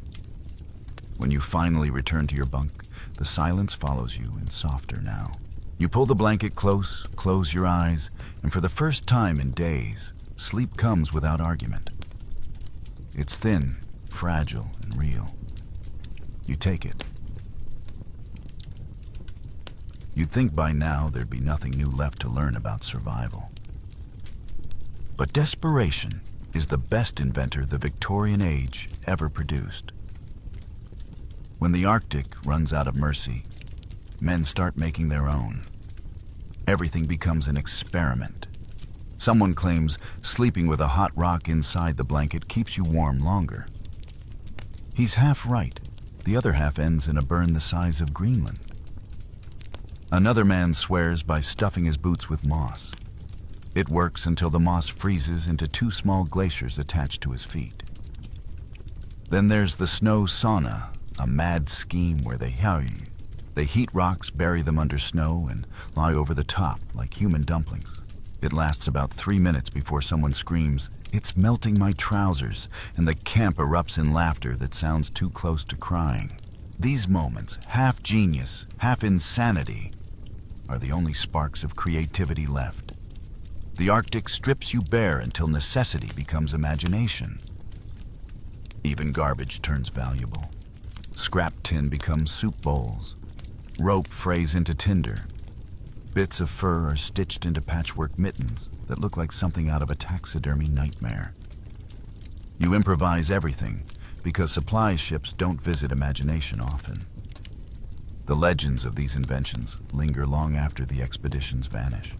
S1: When you finally return to your bunk, the silence follows you and softer now. You pull the blanket close, close your eyes, and for the first time in days, sleep comes without argument. It's thin, fragile, and real. You take it. You'd think by now there'd be nothing new left to learn about survival. But desperation is the best inventor the Victorian age ever produced. When the Arctic runs out of mercy, men start making their own. Everything becomes an experiment. Someone claims sleeping with a hot rock inside the blanket keeps you warm longer. He's half right. The other half ends in a burn the size of Greenland. Another man swears by stuffing his boots with moss. It works until the moss freezes into 2 small glaciers attached to his feet. Then there's the snow sauna, a mad scheme where they heat rocks, bury them under snow, and lie over the top like human dumplings. It lasts about 3 minutes before someone screams, "It's melting my trousers," and the camp erupts in laughter that sounds too close to crying. These moments, half genius, half insanity, are the only sparks of creativity left. The Arctic strips you bare until necessity becomes imagination. Even garbage turns valuable. Scrap tin becomes soup bowls. Rope frays into tinder. Bits of fur are stitched into patchwork mittens that look like something out of a taxidermy nightmare. You improvise everything because supply ships don't visit imagination often. The legends of these inventions linger long after the expeditions vanish.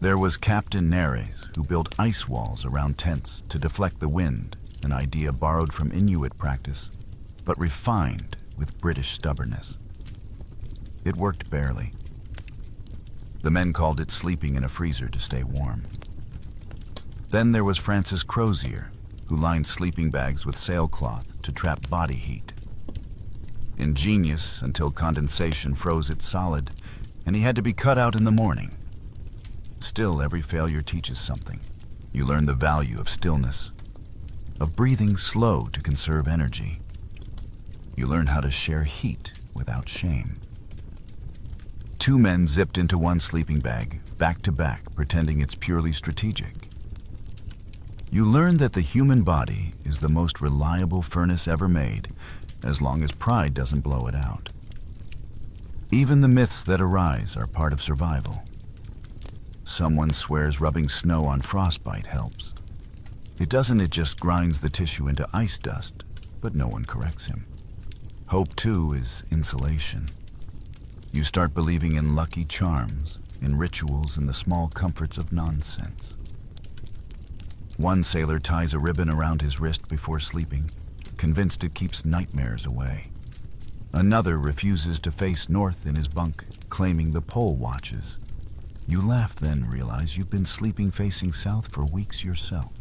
S1: There was Captain Neres, who built ice walls around tents to deflect the wind, an idea borrowed from Inuit practice, but refined with British stubbornness. It worked barely. The men called it sleeping in a freezer to stay warm. Then there was Francis Crozier, who lined sleeping bags with sailcloth to trap body heat. Ingenious until condensation froze it solid, and he had to be cut out in the morning. Still, every failure teaches something. You learn the value of stillness, of breathing slow to conserve energy. You learn how to share heat without shame. Two men zipped into one sleeping bag, back to back, pretending it's purely strategic. You learn that the human body is the most reliable furnace ever made, as long as pride doesn't blow it out. Even the myths that arise are part of survival. Someone swears rubbing snow on frostbite helps. It just grinds the tissue into ice dust, but no one corrects him. Hope, too, is insulation. You start believing in lucky charms, in rituals, and the small comforts of nonsense. One sailor ties a ribbon around his wrist before sleeping, convinced it keeps nightmares away. Another refuses to face north in his bunk, claiming the pole watches. You laugh, then realize you've been sleeping facing south for weeks yourself.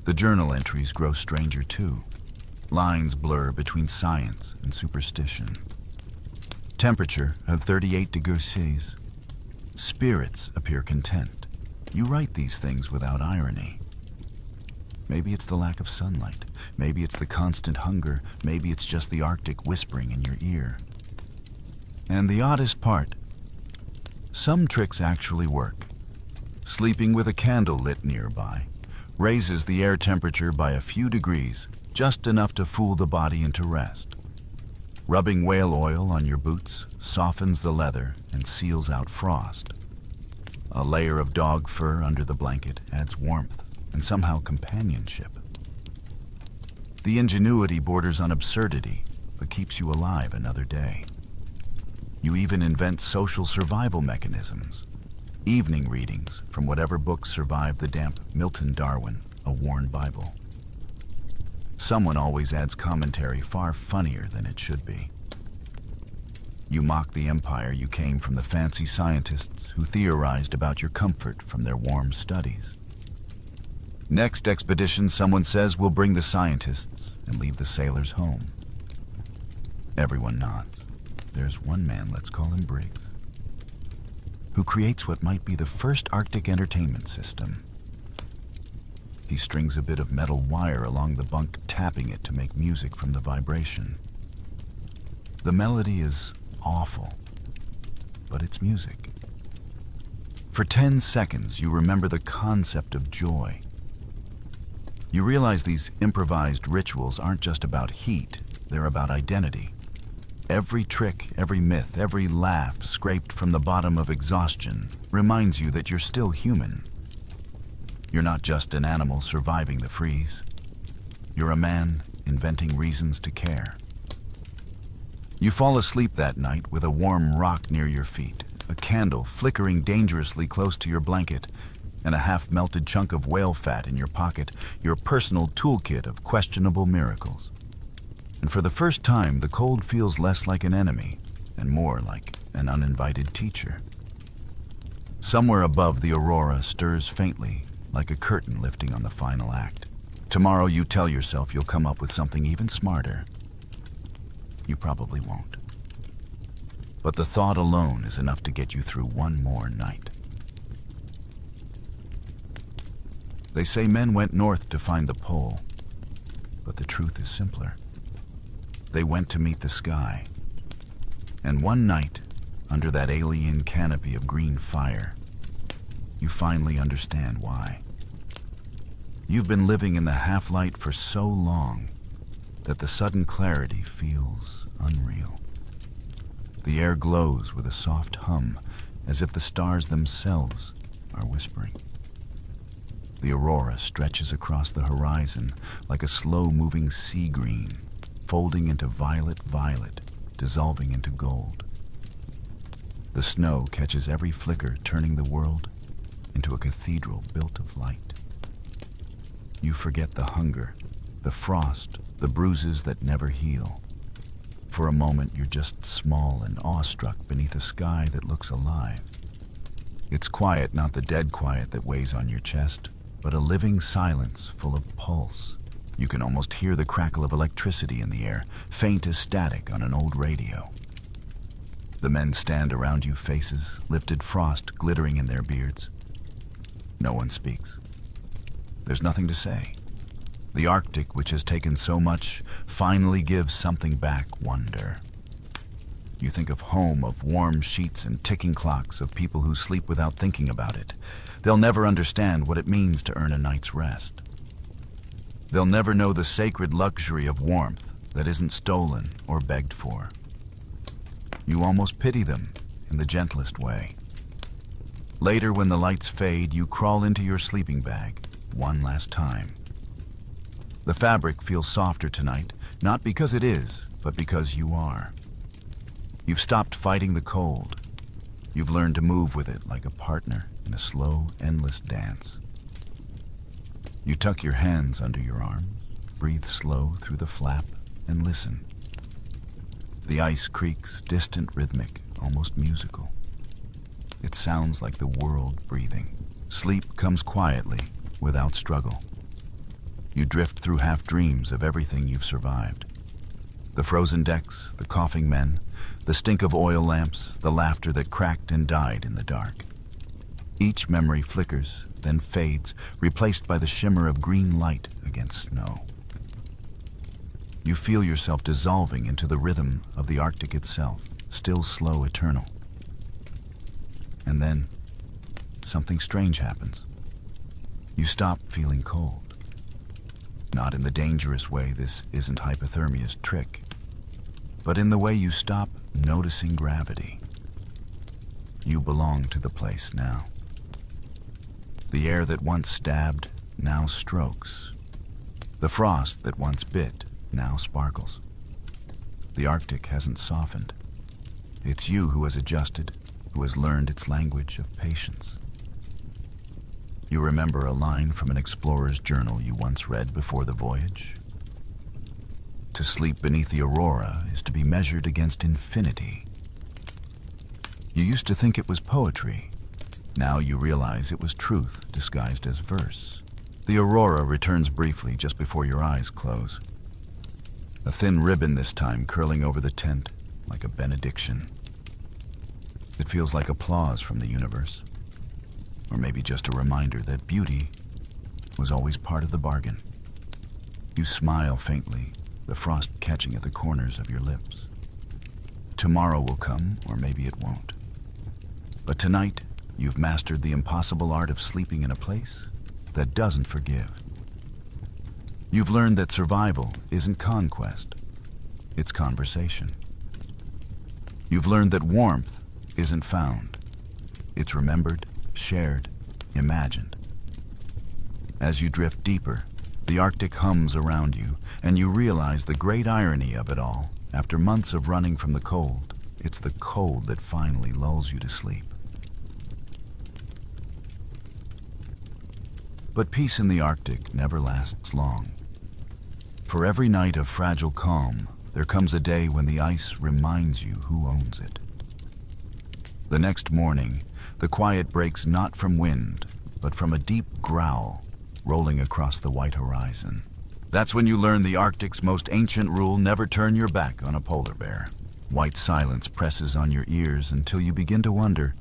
S1: The journal entries grow stranger too. Lines blur between science and superstition. Temperature of 38 degrees Celsius. Spirits appear content. You write these things without irony. Maybe it's the lack of sunlight. Maybe it's the constant hunger. Maybe it's just the Arctic whispering in your ear. And the oddest part, some tricks actually work. Sleeping with a candle lit nearby raises the air temperature by a few degrees, just enough to fool the body into rest. Rubbing whale oil on your boots softens the leather and seals out frost. A layer of dog fur under the blanket adds warmth and somehow companionship. The ingenuity borders on absurdity, but keeps you alive another day. You even invent social survival mechanisms. Evening readings from whatever books survived the damp Milton Darwin, a worn Bible. Someone always adds commentary far funnier than it should be. You mock the empire you came from the fancy scientists who theorized about your comfort from their warm studies. Next expedition, someone says, will bring the scientists and leave the sailors home. Everyone nods. There's one man, let's call him Briggs, who creates what might be the first Arctic entertainment system. He strings a bit of metal wire along the bunk, tapping it to make music from the vibration. The melody is awful, but it's music. For 10 seconds, you remember the concept of joy. You realize these improvised rituals aren't just about heat, they're about identity. Every trick, every myth, every laugh scraped from the bottom of exhaustion reminds you that you're still human. You're not just an animal surviving the freeze. You're a man inventing reasons to care. You fall asleep that night with a warm rock near your feet, a candle flickering dangerously close to your blanket, and a half-melted chunk of whale fat in your pocket, your personal toolkit of questionable miracles. And for the first time, the cold feels less like an enemy and more like an uninvited teacher. Somewhere above, the aurora stirs faintly, like a curtain lifting on the final act. Tomorrow you tell yourself you'll come up with something even smarter. You probably won't. But the thought alone is enough to get you through one more night. They say men went north to find the pole, but the truth is simpler. They went to meet the sky. And one night, under that alien canopy of green fire, you finally understand why. You've been living in the half-light for so long that the sudden clarity feels unreal. The air glows with a soft hum, as if the stars themselves are whispering. The aurora stretches across the horizon like a slow-moving sea green, folding into violet, dissolving into gold. The snow catches every flicker, turning the world into a cathedral built of light. You forget the hunger, the frost, the bruises that never heal. For a moment, you're just small and awestruck beneath a sky that looks alive. It's quiet, not the dead quiet that weighs on your chest, but a living silence full of pulse. You can almost hear the crackle of electricity in the air, faint as static on an old radio. The men stand around you, faces, lifted frost glittering in their beards. No one speaks. There's nothing to say. The Arctic, which has taken so much, finally gives something back: wonder. You think of home, of warm sheets and ticking clocks, of people who sleep without thinking about it. They'll never understand what it means to earn a night's rest. They'll never know the sacred luxury of warmth that isn't stolen or begged for. You almost pity them in the gentlest way. Later, when the lights fade, you crawl into your sleeping bag one last time. The fabric feels softer tonight, not because it is, but because you are. You've stopped fighting the cold. You've learned to move with it like a partner in a slow, endless dance. You tuck your hands under your arms, breathe slow through the flap, and listen. The ice creaks, distant, rhythmic, almost musical. It sounds like the world breathing. Sleep comes quietly, without struggle. You drift through half-dreams of everything you've survived. The frozen decks, the coughing men, the stink of oil lamps, the laughter that cracked and died in the dark. Each memory flickers, then fades, replaced by the shimmer of green light against snow. You feel yourself dissolving into the rhythm of the Arctic itself, still slow, eternal. And then, something strange happens. You stop feeling cold. Not in the dangerous way, this isn't hypothermia's trick, but in the way you stop noticing gravity. You belong to the place now. The air that once stabbed now strokes. The frost that once bit now sparkles. The Arctic hasn't softened. It's you who has adjusted, who has learned its language of patience. You remember a line from an explorer's journal you once read before the voyage? To sleep beneath the aurora is to be measured against infinity. You used to think it was poetry. Now you realize it was truth disguised as verse. The aurora returns briefly just before your eyes close. A thin ribbon this time curling over the tent like a benediction. It feels like applause from the universe. Or maybe just a reminder that beauty was always part of the bargain. You smile faintly, the frost catching at the corners of your lips. Tomorrow will come, or maybe it won't. But tonight, you've mastered the impossible art of sleeping in a place that doesn't forgive. You've learned that survival isn't conquest, it's conversation. You've learned that warmth isn't found, it's remembered, shared, imagined. As you drift deeper, the Arctic hums around you, and you realize the great irony of it all. After months of running from the cold, it's the cold that finally lulls you to sleep. But peace in the Arctic never lasts long. For every night of fragile calm, there comes a day when the ice reminds you who owns it. The next morning, the quiet breaks not from wind, but from a deep growl rolling across the white horizon. That's when you learn the Arctic's most ancient rule: never turn your back on a polar bear. White silence presses on your ears until you begin to wonder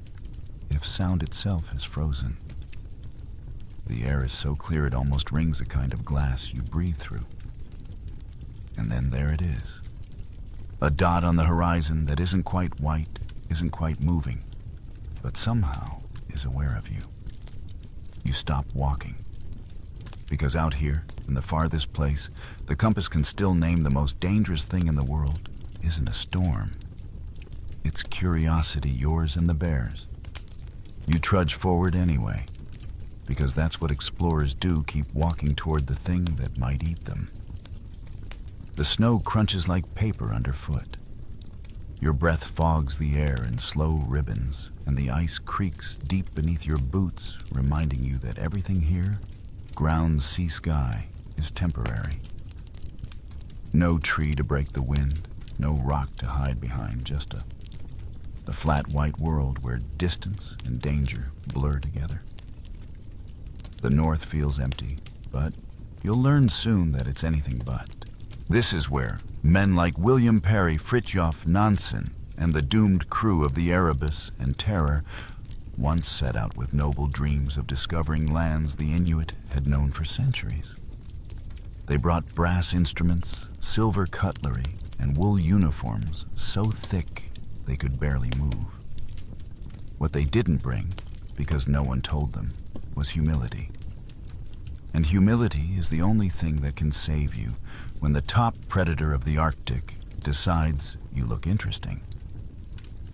S1: if sound itself has frozen. The air is so clear it almost rings a kind of glass you breathe through. And then there it is. A dot on the horizon that isn't quite white, isn't quite moving, but somehow is aware of you. You stop walking. Because out here, in the farthest place, the compass can still name the most dangerous thing in the world isn't a storm. It's curiosity, yours and the bear's. You trudge forward anyway, because that's what explorers do, keep walking toward the thing that might eat them. The snow crunches like paper underfoot. Your breath fogs the air in slow ribbons, and the ice creaks deep beneath your boots, reminding you that everything here, ground, sea, sky, is temporary. No tree to break the wind, no rock to hide behind, just a flat white world where distance and danger blur together. The north feels empty, but you'll learn soon that it's anything but. This is where men like William Parry, Fridtjof Nansen, and the doomed crew of the Erebus and Terror once set out with noble dreams of discovering lands the Inuit had known for centuries. They brought brass instruments, silver cutlery, and wool uniforms so thick they could barely move. What they didn't bring, because no one told them, was humility. And humility is the only thing that can save you when the top predator of the Arctic decides you look interesting.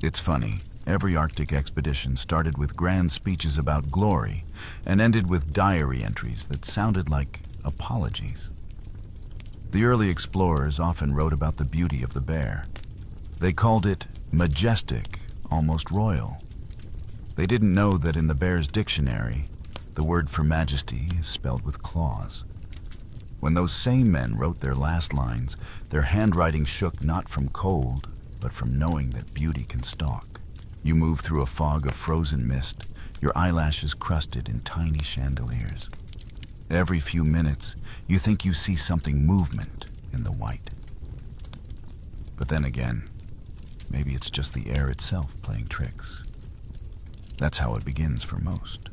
S1: It's funny, every Arctic expedition started with grand speeches about glory and ended with diary entries that sounded like apologies. The early explorers often wrote about the beauty of the bear. They called it majestic, almost royal. They didn't know that in the bear's dictionary, the word for majesty is spelled with claws. When those same men wrote their last lines, their handwriting shook not from cold, but from knowing that beauty can stalk. You move through a fog of frozen mist, your eyelashes crusted in tiny chandeliers. Every few minutes, you think you see something movement in the white. But then again, maybe it's just the air itself playing tricks. That's how it begins for most.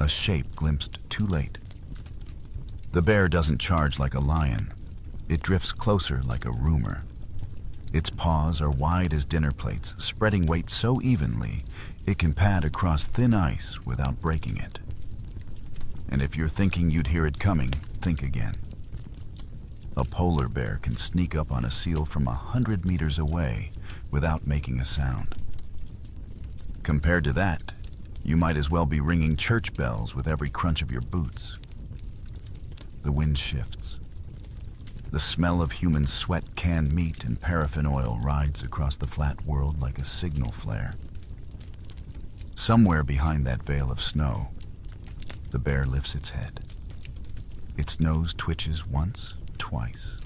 S1: A shape glimpsed too late. The bear doesn't charge like a lion. It drifts closer like a rumor. Its paws are wide as dinner plates, spreading weight so evenly it can pad across thin ice without breaking it. And if you're thinking you'd hear it coming, think again. A polar bear can sneak up on a seal from 100 meters away without making a sound. Compared to that, you might as well be ringing church bells with every crunch of your boots. The wind shifts. The smell of human sweat, canned meat, and paraffin oil rides across the flat world like a signal flare. Somewhere behind that veil of snow, the bear lifts its head. Its nose twitches once, twice.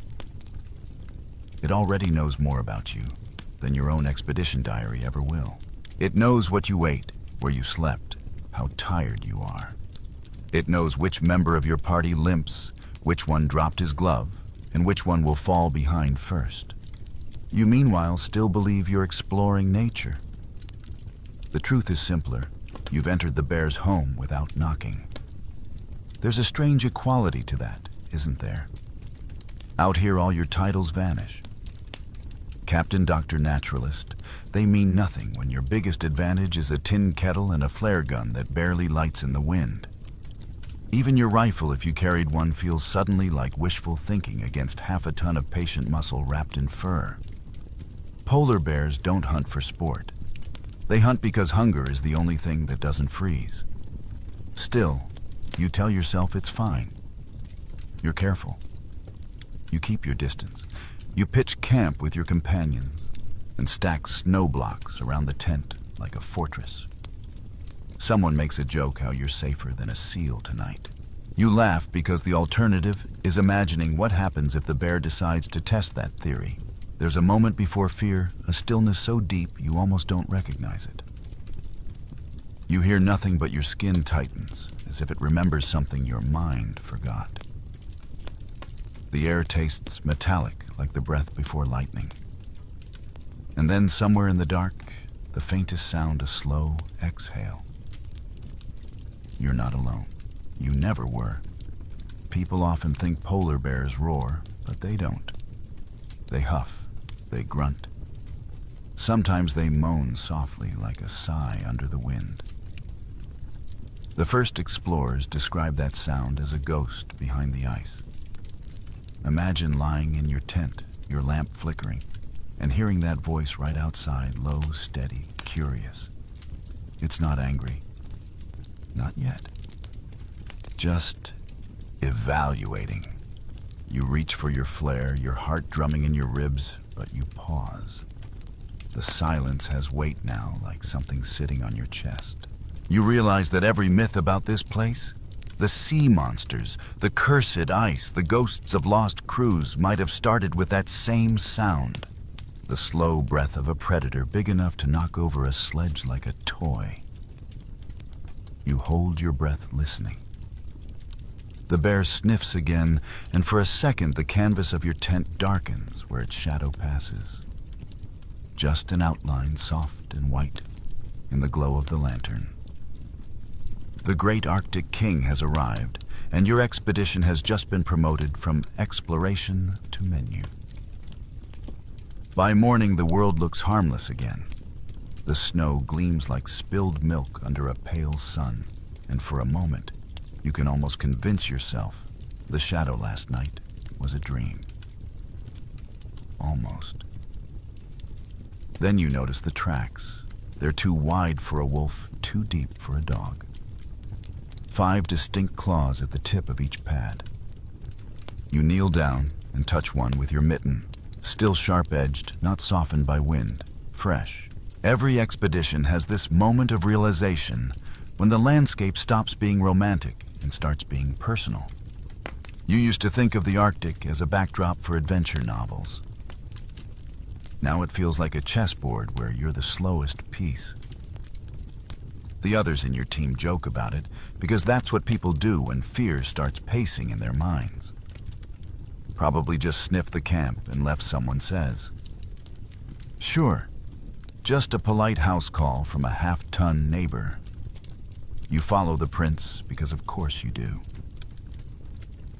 S1: It already knows more about you than your own expedition diary ever will. It knows what you ate, where you slept, how tired you are. It knows which member of your party limps, which one dropped his glove, and which one will fall behind first. You meanwhile still believe you're exploring nature. The truth is simpler. You've entered the bear's home without knocking. There's a strange equality to that, isn't there? Out here all your titles vanish. Captain, Doctor, Naturalist, they mean nothing when your biggest advantage is a tin kettle and a flare gun that barely lights in the wind. Even your rifle, if you carried one, feels suddenly like wishful thinking against half a ton of patient muscle wrapped in fur. Polar bears don't hunt for sport. They hunt because hunger is the only thing that doesn't freeze. Still, you tell yourself it's fine. You're careful. You keep your distance. You pitch camp with your companions and stack snow blocks around the tent like a fortress. Someone makes a joke how you're safer than a seal tonight. You laugh because the alternative is imagining what happens if the bear decides to test that theory. There's a moment before fear, a stillness so deep you almost don't recognize it. You hear nothing but your skin tightens, as if it remembers something your mind forgot. The air tastes metallic like the breath before lightning. And then somewhere in the dark, the faintest sound, a slow exhale. You're not alone. You never were. People often think polar bears roar, but they don't. They huff, they grunt. Sometimes they moan softly like a sigh under the wind. The first explorers described that sound as a ghost behind the ice. Imagine lying in your tent, your lamp flickering, and hearing that voice right outside, low, steady, curious. It's not angry. Not yet. Just evaluating. You reach for your flare, your heart drumming in your ribs, but you pause. The silence has weight now, like something sitting on your chest. You realize that every myth about this place, the sea monsters, the cursed ice, the ghosts of lost crews might have started with that same sound. The slow breath of a predator big enough to knock over a sledge like a toy. You hold your breath listening. The bear sniffs again, and for a second the canvas of your tent darkens where its shadow passes. Just an outline, soft and white, in the glow of the lantern. The great Arctic King has arrived, and your expedition has just been promoted from exploration to menu. By morning, the world looks harmless again. The snow gleams like spilled milk under a pale sun, and for a moment, you can almost convince yourself the shadow last night was a dream. Almost. Then you notice the tracks. They're too wide for a wolf, too deep for a dog. 5 distinct claws at the tip of each pad. You kneel down and touch one with your mitten, still sharp-edged, not softened by wind, fresh. Every expedition has this moment of realization when the landscape stops being romantic and starts being personal. You used to think of the Arctic as a backdrop for adventure novels. Now it feels like a chessboard where you're the slowest piece. The others in your team joke about it because that's what people do when fear starts pacing in their minds. Probably just sniffed the camp and left, someone says. Sure, just a polite house call from a half-ton neighbor. You follow the prints because of course you do.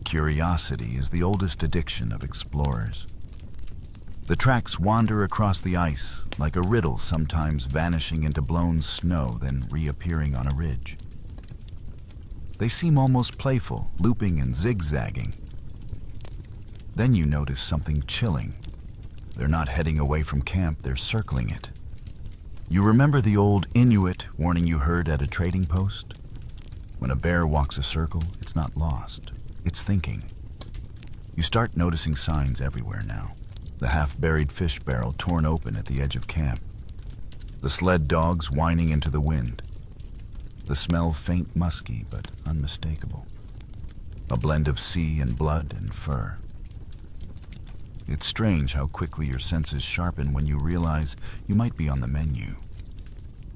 S1: Curiosity is the oldest addiction of explorers. The tracks wander across the ice like a riddle, sometimes vanishing into blown snow, then reappearing on a ridge. They seem almost playful, looping and zigzagging. Then you notice something chilling. They're not heading away from camp, they're circling it. You remember the old Inuit warning you heard at a trading post? When a bear walks a circle, it's not lost, it's thinking. You start noticing signs everywhere now. The half-buried fish barrel torn open at the edge of camp. The sled dogs whining into the wind. The smell faint, musky, but unmistakable. A blend of sea and blood and fur. It's strange how quickly your senses sharpen when you realize you might be on the menu.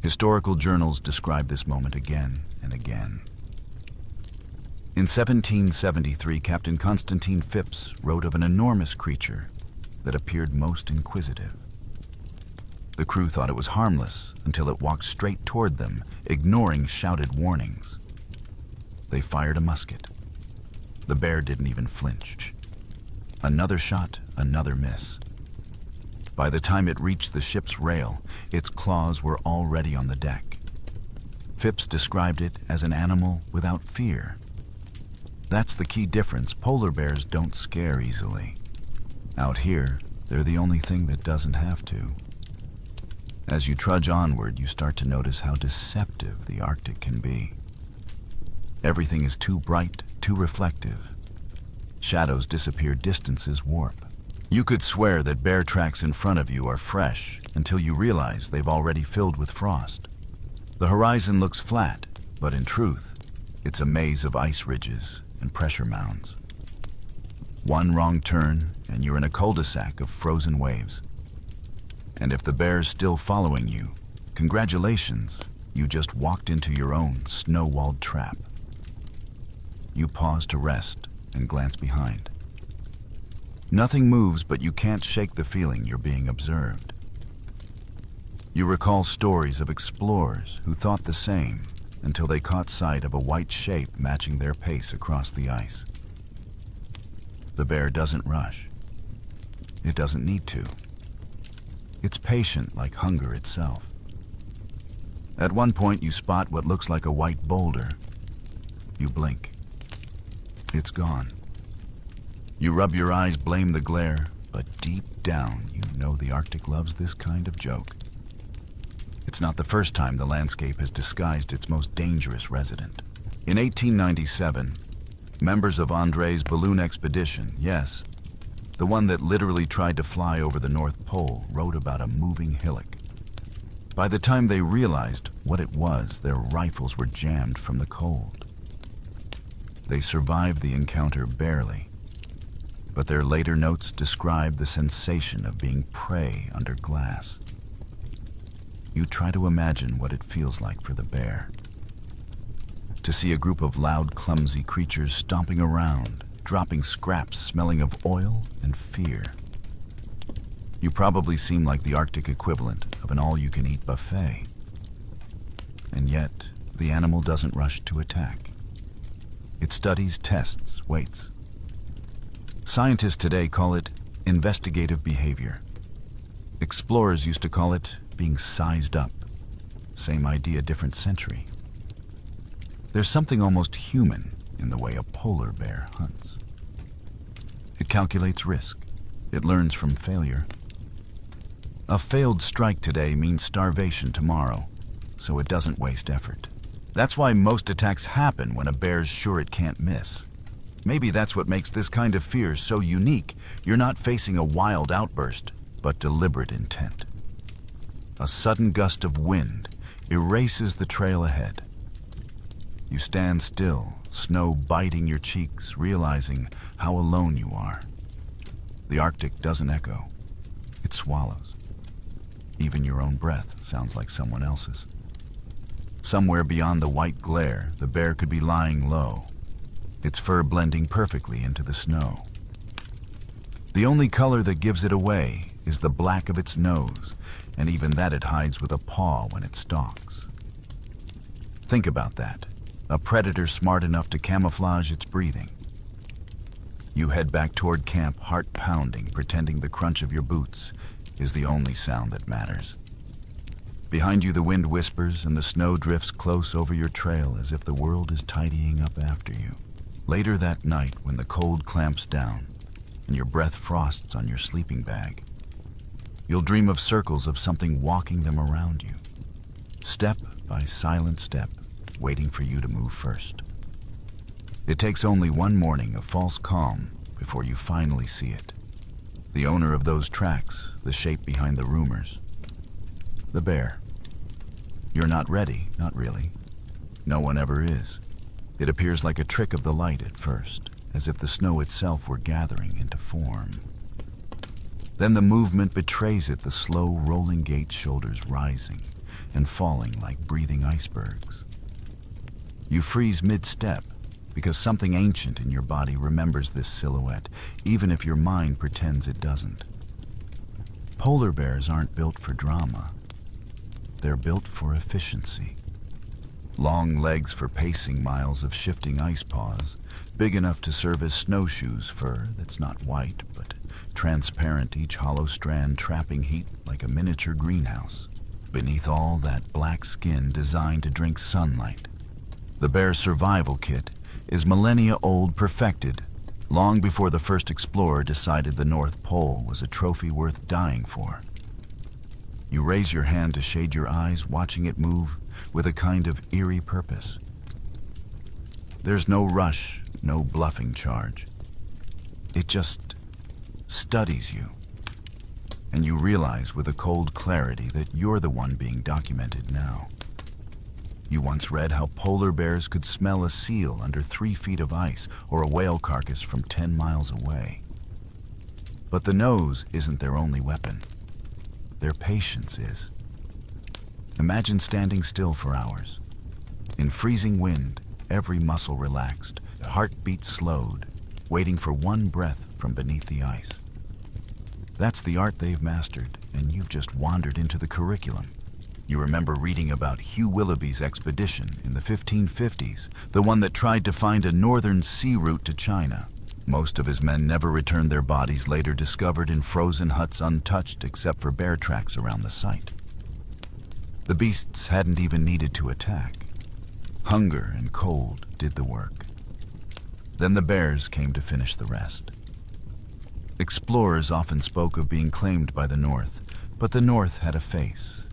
S1: Historical journals describe this moment again and again. In 1773, Captain Constantine Phipps wrote of an enormous creature that appeared most inquisitive. The crew thought it was harmless until it walked straight toward them, ignoring shouted warnings. They fired a musket. The bear didn't even flinch. Another shot, another miss. By the time it reached the ship's rail, its claws were already on the deck. Phipps described it as an animal without fear. That's the key difference. Polar bears don't scare easily. Out here, they're the only thing that doesn't have to. As you trudge onward, you start to notice how deceptive the Arctic can be. Everything is too bright, too reflective. Shadows disappear, distances warp. You could swear that bear tracks in front of you are fresh until you realize they've already filled with frost. The horizon looks flat, but in truth, it's a maze of ice ridges and pressure mounds. One wrong turn, and you're in a cul-de-sac of frozen waves. And if the bear's still following you, congratulations, you just walked into your own snow-walled trap. You pause to rest and glance behind. Nothing moves, but you can't shake the feeling you're being observed. You recall stories of explorers who thought the same until they caught sight of a white shape matching their pace across the ice. The bear doesn't rush. It doesn't need to. It's patient like hunger itself. At one point, you spot what looks like a white boulder. You blink. It's gone. You rub your eyes, blame the glare, But deep down, you know the Arctic loves this kind of joke. It's not the first time the landscape has disguised its most dangerous resident. In 1897, members of André's balloon expedition, yes, the one that literally tried to fly over the North Pole, wrote about a moving hillock. By the time they realized what it was, their rifles were jammed from the cold. They survived the encounter barely, but their later notes describe the sensation of being prey under glass. You try to imagine what it feels like for the bear. To see a group of loud, clumsy creatures stomping around, dropping scraps smelling of oil and fear. You probably seem like the Arctic equivalent of an all-you-can-eat buffet. And yet, the animal doesn't rush to attack. It studies, tests, waits. Scientists today call it investigative behavior. Explorers used to call it being sized up. Same idea, different century. There's something almost human in the way a polar bear hunts. It calculates risk. It learns from failure. A failed strike today means starvation tomorrow, so it doesn't waste effort. That's why most attacks happen when a bear's sure it can't miss. Maybe that's what makes this kind of fear so unique. You're not facing a wild outburst, but deliberate intent. A sudden gust of wind erases the trail ahead. You stand still, snow biting your cheeks, realizing how alone you are. The Arctic doesn't echo. It swallows. Even your own breath sounds like someone else's. Somewhere beyond the white glare, the bear could be lying low, its fur blending perfectly into the snow. The only color that gives it away is the black of its nose, and even that it hides with a paw when it stalks. Think about that. A predator smart enough to camouflage its breathing. You head back toward camp, heart pounding, pretending the crunch of your boots is the only sound that matters. Behind you, the wind whispers and the snow drifts close over your trail as if the world is tidying up after you. Later that night, when the cold clamps down and your breath frosts on your sleeping bag, you'll dream of circles of something walking them around you, step by silent step, waiting for you to move first. It takes only one morning of false calm before you finally see it. The owner of those tracks, the shape behind the rumors. The bear. You're not ready, not really. No one ever is. It appears like a trick of the light at first, as if the snow itself were gathering into form. Then the movement betrays it, the slow rolling gait, shoulders rising and falling like breathing icebergs. You freeze mid-step because something ancient in your body remembers this silhouette, even if your mind pretends it doesn't. Polar bears aren't built for drama. They're built for efficiency. Long legs for pacing miles of shifting ice paws, big enough to serve as snowshoes, fur that's not white but transparent, each hollow strand trapping heat like a miniature greenhouse. Beneath all that black skin designed to drink sunlight. The bear's survival kit is millennia old, perfected long before the first explorer decided the North Pole was a trophy worth dying for. You raise your hand to shade your eyes, watching it move with a kind of eerie purpose. There's no rush, no bluffing charge. It just studies you. And you realize with a cold clarity that you're the one being documented now. You once read how polar bears could smell a seal under 3 feet of ice or a whale carcass from 10 miles away. But the nose isn't their only weapon. Their patience is. Imagine standing still for hours. In freezing wind, every muscle relaxed, heartbeat slowed, waiting for one breath from beneath the ice. That's the art they've mastered, and you've just wandered into the curriculum. You remember reading about Hugh Willoughby's expedition in the 1550s, the one that tried to find a northern sea route to China. Most of his men never returned, their bodies later discovered in frozen huts untouched except for bear tracks around the site. The beasts hadn't even needed to attack. Hunger and cold did the work. Then the bears came to finish the rest. Explorers often spoke of being claimed by the North, but the North had a face.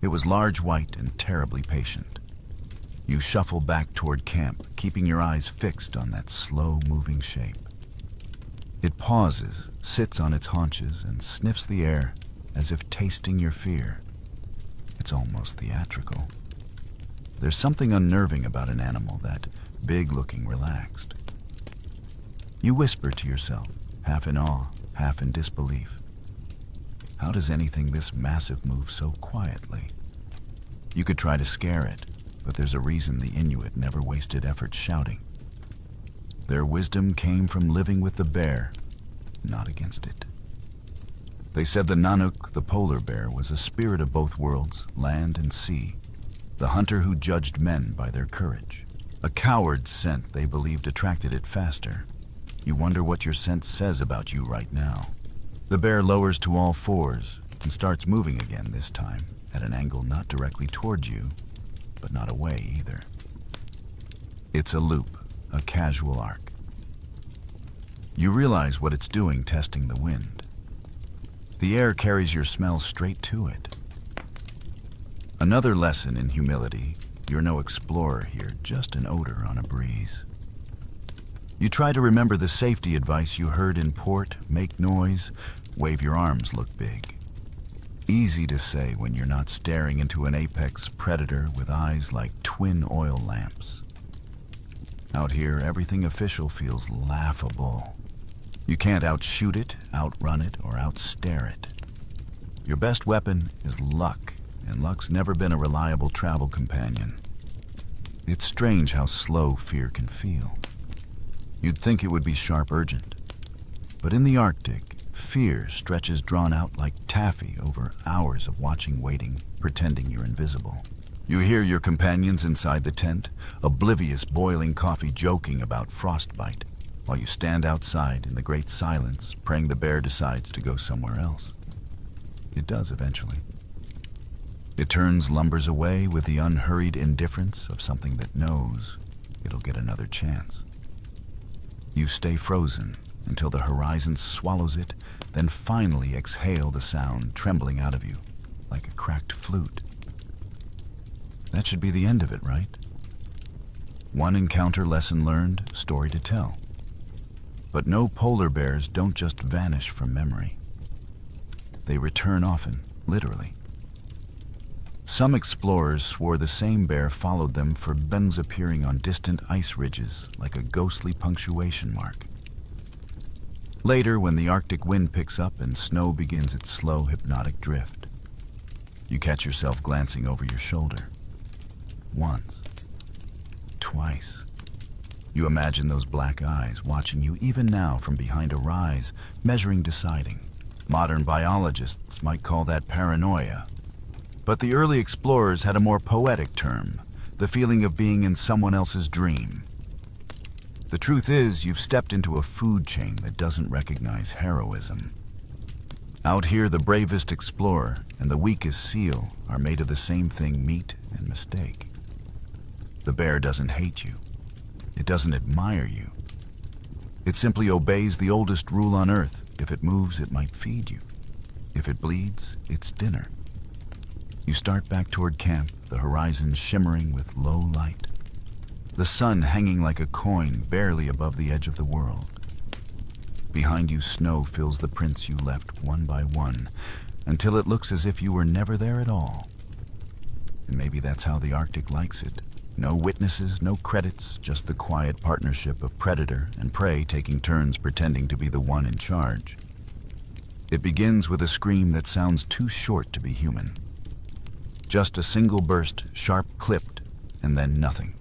S1: It was large, white, and terribly patient. You shuffle back toward camp, keeping your eyes fixed on that slow-moving shape. It pauses, sits on its haunches, and sniffs the air as if tasting your fear. It's almost theatrical. There's something unnerving about an animal that big-looking, relaxed. You whisper to yourself, half in awe, half in disbelief. How does anything this massive move so quietly? You could try to scare it, but there's a reason the Inuit never wasted effort shouting. Their wisdom came from living with the bear, not against it. They said the Nanook, the polar bear, was a spirit of both worlds, land and sea, the hunter who judged men by their courage. A coward's scent, they believed, attracted it faster. You wonder what your scent says about you right now. The bear lowers to all fours and starts moving again, this time at an angle not directly toward you, but not away either. It's a loop, a casual arc. You realize what it's doing, testing the wind. The air carries your smell straight to it. Another lesson in humility: you're no explorer here, just an odor on a breeze. You try to remember the safety advice you heard in port: make noise, wave your arms, look big. Easy to say when you're not staring into an apex predator with eyes like twin oil lamps. Out here, everything official feels laughable. You can't outshoot it, outrun it, or outstare it. Your best weapon is luck, and luck's never been a reliable travel companion. It's strange how slow fear can feel. You'd think it would be sharp, urgent. But in the Arctic, fear stretches drawn out like taffy over hours of watching, waiting, pretending you're invisible. You hear your companions inside the tent, oblivious, boiling coffee, joking about frostbite, while you stand outside in the great silence, praying the bear decides to go somewhere else. It does eventually. It turns, lumbers away with the unhurried indifference of something that knows it'll get another chance. You stay frozen until the horizon swallows it, then finally exhale the sound trembling out of you like a cracked flute. That should be the end of it, right? One encounter, lesson learned, story to tell. But no polar bears don't just vanish from memory. They return often, literally. Some explorers swore the same bear followed them for bends appearing on distant ice ridges like a ghostly punctuation mark. Later, when the Arctic wind picks up and snow begins its slow, hypnotic drift, you catch yourself glancing over your shoulder. Once. Twice. You imagine those black eyes watching you even now from behind a rise, measuring, deciding. Modern biologists might call that paranoia. But the early explorers had a more poetic term, the feeling of being in someone else's dream. The truth is, you've stepped into a food chain that doesn't recognize heroism. Out here, the bravest explorer and the weakest seal are made of the same thing: meat and mistake. The bear doesn't hate you. It doesn't admire you. It simply obeys the oldest rule on Earth: if it moves, it might feed you. If it bleeds, it's dinner. You start back toward camp, the horizon shimmering with low light. The sun hanging like a coin barely above the edge of the world. Behind you, snow fills the prints you left one by one, until it looks as if you were never there at all. And maybe that's how the Arctic likes it. No witnesses, no credits, just the quiet partnership of predator and prey taking turns pretending to be the one in charge. It begins with a scream that sounds too short to be human. Just a single burst, sharp clipped, and then nothing.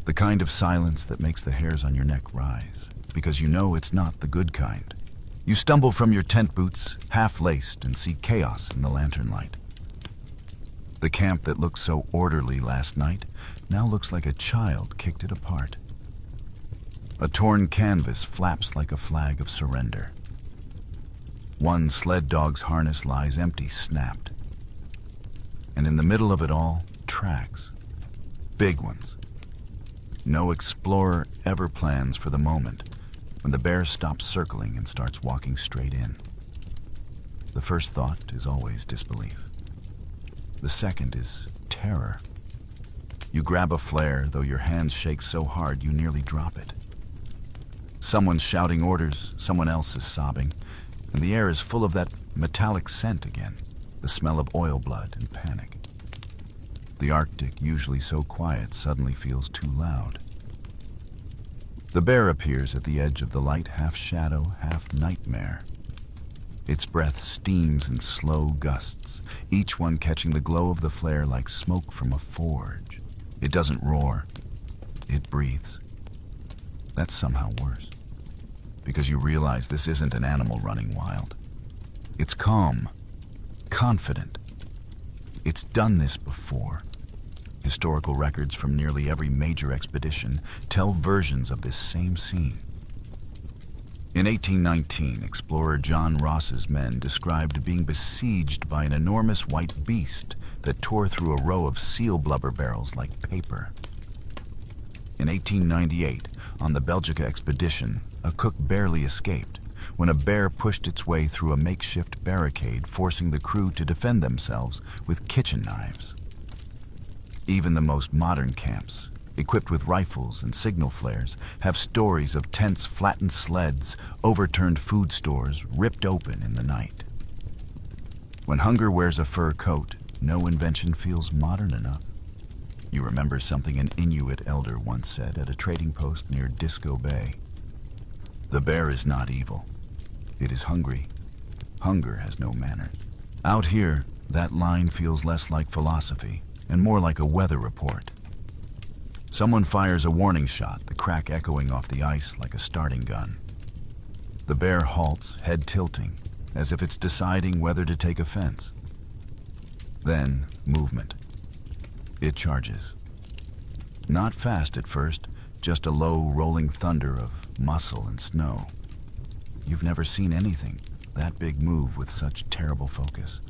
S1: The kind of silence that makes the hairs on your neck rise, because you know it's not the good kind. You stumble from your tent boots, half-laced, and see chaos in the lantern light. The camp that looked so orderly last night now looks like a child kicked it apart. A torn canvas flaps like a flag of surrender. One sled dog's harness lies empty, snapped. And in the middle of it all, tracks. Big ones. No explorer ever plans for the moment, when the bear stops circling and starts walking straight in. The first thought is always disbelief. The second is terror. You grab a flare, though your hands shake so hard you nearly drop it. Someone's shouting orders, someone else is sobbing, and the air is full of that metallic scent again, the smell of oil blood and panic. The Arctic, usually so quiet, suddenly feels too loud. The bear appears at the edge of the light, half shadow, half nightmare. Its breath steams in slow gusts, each one catching the glow of the flare like smoke from a forge. It doesn't roar, it breathes. That's somehow worse, because you realize this isn't an animal running wild. It's calm, confident. It's done this before. Historical records from nearly every major expedition tell versions of this same scene. In 1819, explorer John Ross's men described being besieged by an enormous white beast that tore through a row of seal blubber barrels like paper. In 1898, on the Belgica expedition, a cook barely escaped when a bear pushed its way through a makeshift barricade, forcing the crew to defend themselves with kitchen knives. Even the most modern camps, equipped with rifles and signal flares, have stories of tents, flattened sleds, overturned food stores ripped open in the night. When hunger wears a fur coat, no invention feels modern enough. You remember something an Inuit elder once said at a trading post near Disco Bay. The bear is not evil. It is hungry. Hunger has no manners. Out here, that line feels less like philosophy and more like a weather report. Someone fires a warning shot, the crack echoing off the ice like a starting gun. The bear halts, head tilting, as if it's deciding whether to take offense. Then, movement. It charges. Not fast at first, just a low, rolling thunder of muscle and snow. You've never seen anything that big move with such terrible focus.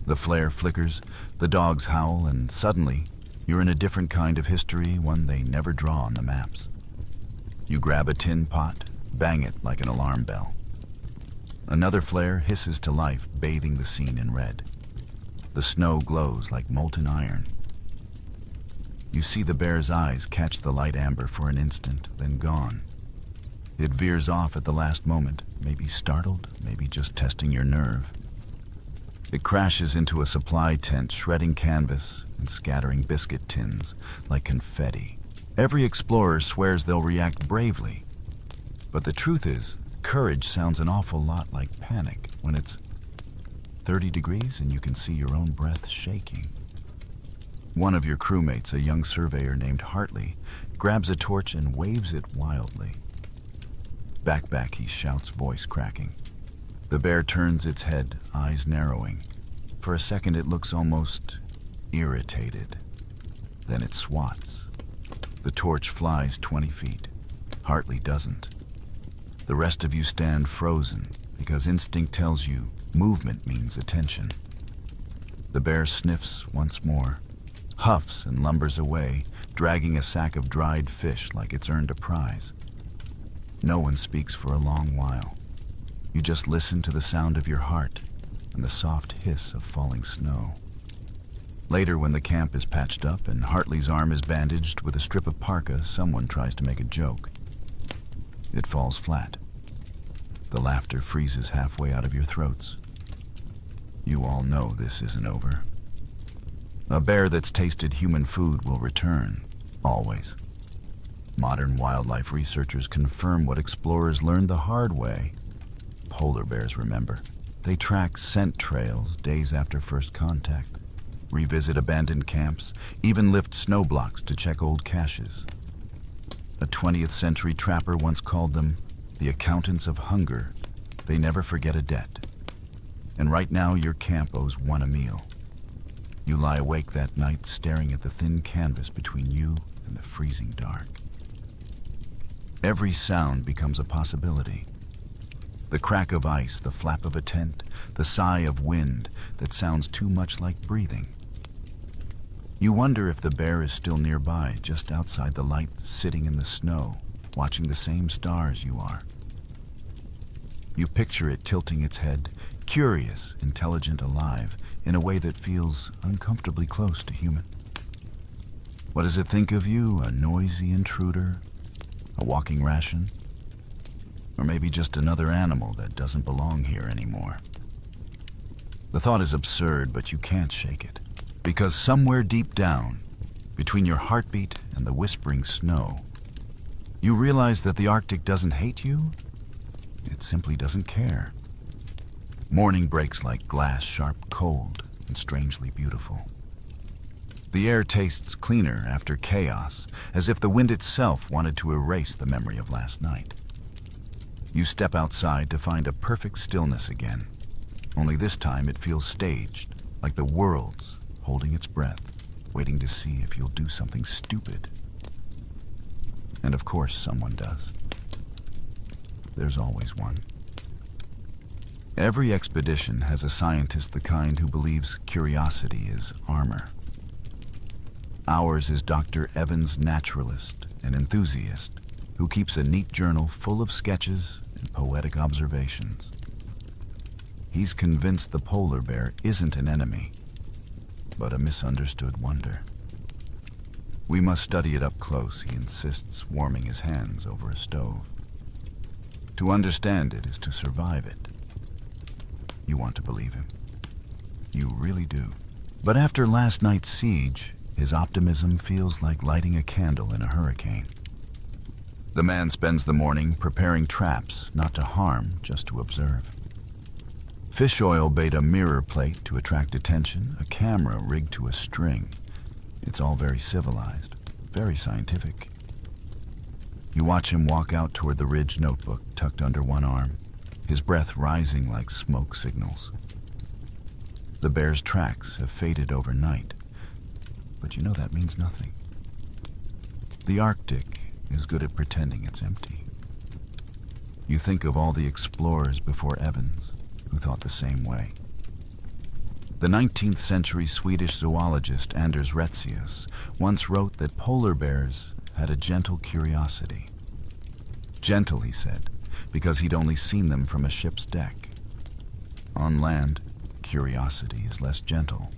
S1: The flare flickers, the dogs howl, and suddenly, you're in a different kind of history, one they never draw on the maps. You grab a tin pot, bang it like an alarm bell. Another flare hisses to life, bathing the scene in red. The snow glows like molten iron. You see the bear's eyes catch the light amber for an instant, then gone. It veers off at the last moment, maybe startled, maybe just testing your nerve. It crashes into a supply tent, shredding canvas and scattering biscuit tins like confetti. Every explorer swears they'll react bravely. But the truth is, courage sounds an awful lot like panic when it's 30 degrees and you can see your own breath shaking. One of your crewmates, a young surveyor named Hartley, grabs a torch and waves it wildly. Back, he shouts, voice cracking. The bear turns its head, eyes narrowing. For a second it looks almost irritated. Then it swats. The torch flies 20 feet. Hartley doesn't. The rest of you stand frozen because instinct tells you movement means attention. The bear sniffs once more, huffs and lumbers away, dragging a sack of dried fish like it's earned a prize. No one speaks for a long while. You just listen to the sound of your heart and the soft hiss of falling snow. Later, when the camp is patched up and Hartley's arm is bandaged with a strip of parka, someone tries to make a joke. It falls flat. The laughter freezes halfway out of your throats. You all know this isn't over. A bear that's tasted human food will return, always. Modern wildlife researchers confirm what explorers learned the hard way. Polar bears remember. They track scent trails days after first contact, revisit abandoned camps, even lift snow blocks to check old caches. A 20th century trapper once called them the accountants of hunger. They never forget a debt. And right now your camp owes one a meal. You lie awake that night staring at the thin canvas between you and the freezing dark. Every sound becomes a possibility. The crack of ice, the flap of a tent, the sigh of wind that sounds too much like breathing. You wonder if the bear is still nearby, just outside the light, sitting in the snow, watching the same stars you are. You picture it tilting its head, curious, intelligent, alive, in a way that feels uncomfortably close to human. What does it think of you, a noisy intruder, a walking ration? Or maybe just another animal that doesn't belong here anymore? The thought is absurd, but you can't shake it. Because somewhere deep down, between your heartbeat and the whispering snow, you realize that the Arctic doesn't hate you, it simply doesn't care. Morning breaks like glass, sharp, cold, and strangely beautiful. The air tastes cleaner after chaos, as if the wind itself wanted to erase the memory of last night. You step outside to find a perfect stillness again, only this time it feels staged, like the world's holding its breath, waiting to see if you'll do something stupid. And of course someone does. There's always one. Every expedition has a scientist the kind who believes curiosity is armor. Ours is Dr. Evans, naturalist and enthusiast, who keeps a neat journal full of sketches and poetic observations. He's convinced the polar bear isn't an enemy, but a misunderstood wonder. We must study it up close, he insists, warming his hands over a stove. To understand it is to survive it. You want to believe him. You really do. But after last night's siege, his optimism feels like lighting a candle in a hurricane. The man spends the morning preparing traps, not to harm, just to observe. Fish oil bait a mirror plate to attract attention, a camera rigged to a string. It's all very civilized, very scientific. You watch him walk out toward the ridge, notebook tucked under one arm, his breath rising like smoke signals. The bear's tracks have faded overnight, but you know that means nothing. The Arctic is good at pretending it's empty. You think of all the explorers before Evans who thought the same way. The 19th century Swedish zoologist Anders Retzius once wrote that polar bears had a gentle curiosity. Gentle, he said, because he'd only seen them from a ship's deck. On land, curiosity is less gentle.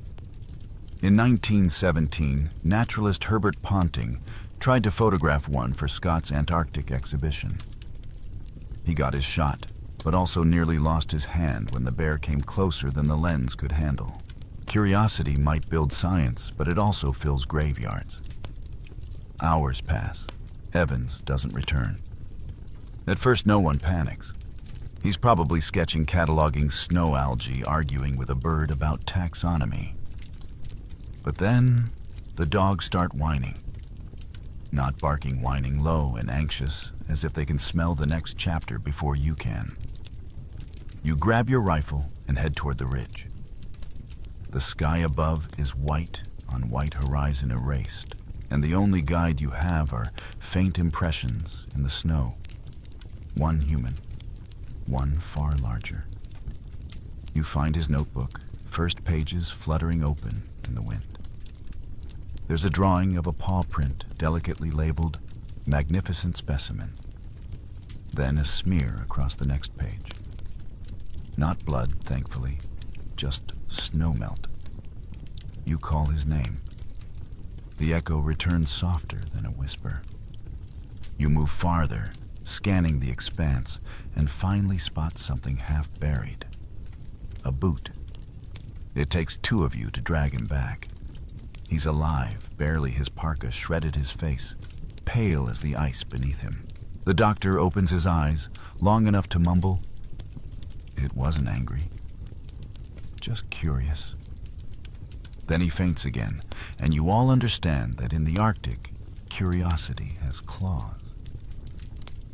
S1: In 1917, naturalist Herbert Ponting tried to photograph one for Scott's Antarctic exhibition. He got his shot, but also nearly lost his hand when the bear came closer than the lens could handle. Curiosity might build science, but it also fills graveyards. Hours pass. Evans doesn't return. At first, no one panics. He's probably sketching cataloging snow algae, arguing with a bird about taxonomy. But then, the dogs start whining. Not barking, whining, low and anxious, as if they can smell the next chapter before you can. You grab your rifle and head toward the ridge. The sky above is white on white horizon erased, and the only guide you have are faint impressions in the snow. One human, one far larger. You find his notebook, first pages fluttering open in the wind. There's a drawing of a paw print delicately labeled Magnificent Specimen. Then a smear across the next page. Not blood, thankfully, just snow melt. You call his name. The echo returns softer than a whisper. You move farther, scanning the expanse, and finally spot something half buried. A boot. It takes two of you to drag him back. He's alive, barely, his parka shredded his face, pale as the ice beneath him. The doctor opens his eyes, long enough to mumble, "It wasn't angry, just curious." Then he faints again, and you all understand that in the Arctic, curiosity has claws.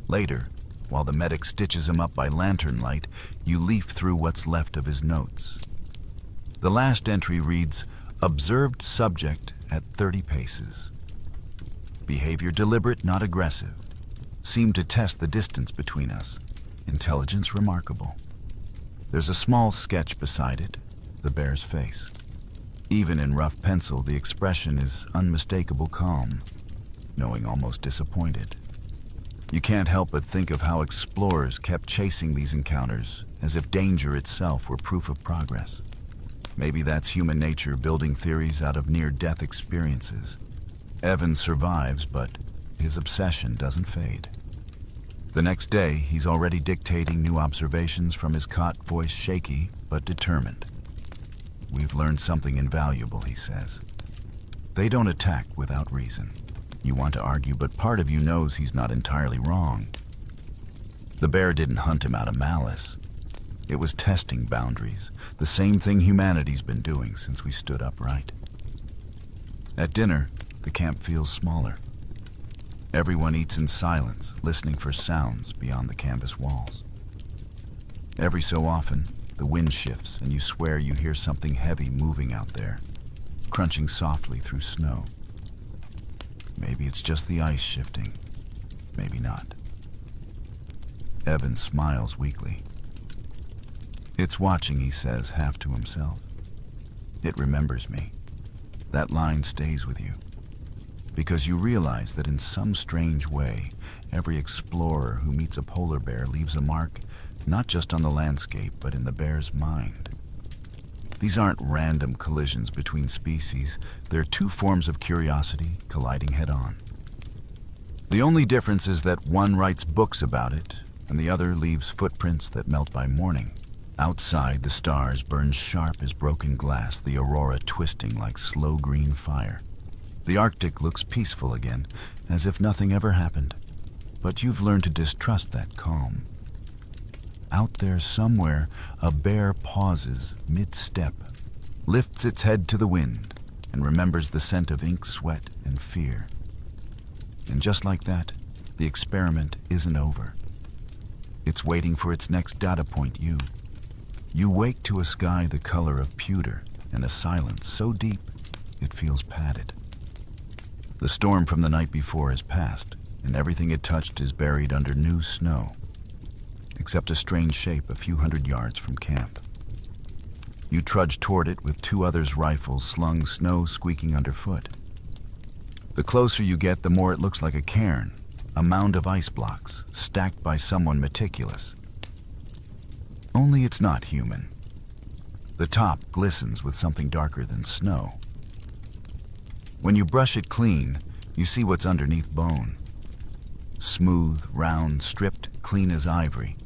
S1: Later, while the medic stitches him up by lantern light, you leaf through what's left of his notes. The last entry reads, "Observed subject at 30 paces. Behavior deliberate, not aggressive. Seemed to test the distance between us. Intelligence remarkable." There's a small sketch beside it, the bear's face. Even in rough pencil, the expression is unmistakable calm, knowing almost disappointed. You can't help but think of how explorers kept chasing these encounters, as if danger itself were proof of progress. Maybe that's human nature building theories out of near-death experiences. Evan survives, but his obsession doesn't fade. The next day, he's already dictating new observations from his cot, voice shaky but determined. "We've learned something invaluable," he says. "They don't attack without reason." You want to argue, but part of you knows he's not entirely wrong. The bear didn't hunt him out of malice. It was testing boundaries, the same thing humanity's been doing since we stood upright. At dinner, the camp feels smaller. Everyone eats in silence, listening for sounds beyond the canvas walls. Every so often, the wind shifts and you swear you hear something heavy moving out there, crunching softly through snow. Maybe it's just the ice shifting. Maybe not. Evan smiles weakly. "It's watching," he says, half to himself. "It remembers me." That line stays with you, because you realize that in some strange way, every explorer who meets a polar bear leaves a mark not just on the landscape, but in the bear's mind. These aren't random collisions between species. They're two forms of curiosity colliding head-on. The only difference is that one writes books about it, and the other leaves footprints that melt by morning. Outside, the stars burn sharp as broken glass, the aurora twisting like slow green fire. The Arctic looks peaceful again, as if nothing ever happened. But you've learned to distrust that calm. Out there somewhere, a bear pauses mid-step, lifts its head to the wind, and remembers the scent of ink, sweat, and fear. And just like that, the experiment isn't over. It's waiting for its next data point, you. You wake to a sky the color of pewter and a silence so deep it feels padded. The storm from the night before has passed, and everything it touched is buried under new snow, except a strange shape a few hundred yards from camp. You trudge toward it with two others' rifles slung, snow squeaking underfoot. The closer you get, the more it looks like a cairn, a mound of ice blocks, stacked by someone meticulous. Only it's not human. The top glistens with something darker than snow. When you brush it clean, you see what's underneath bone. Smooth, round, stripped, clean as ivory.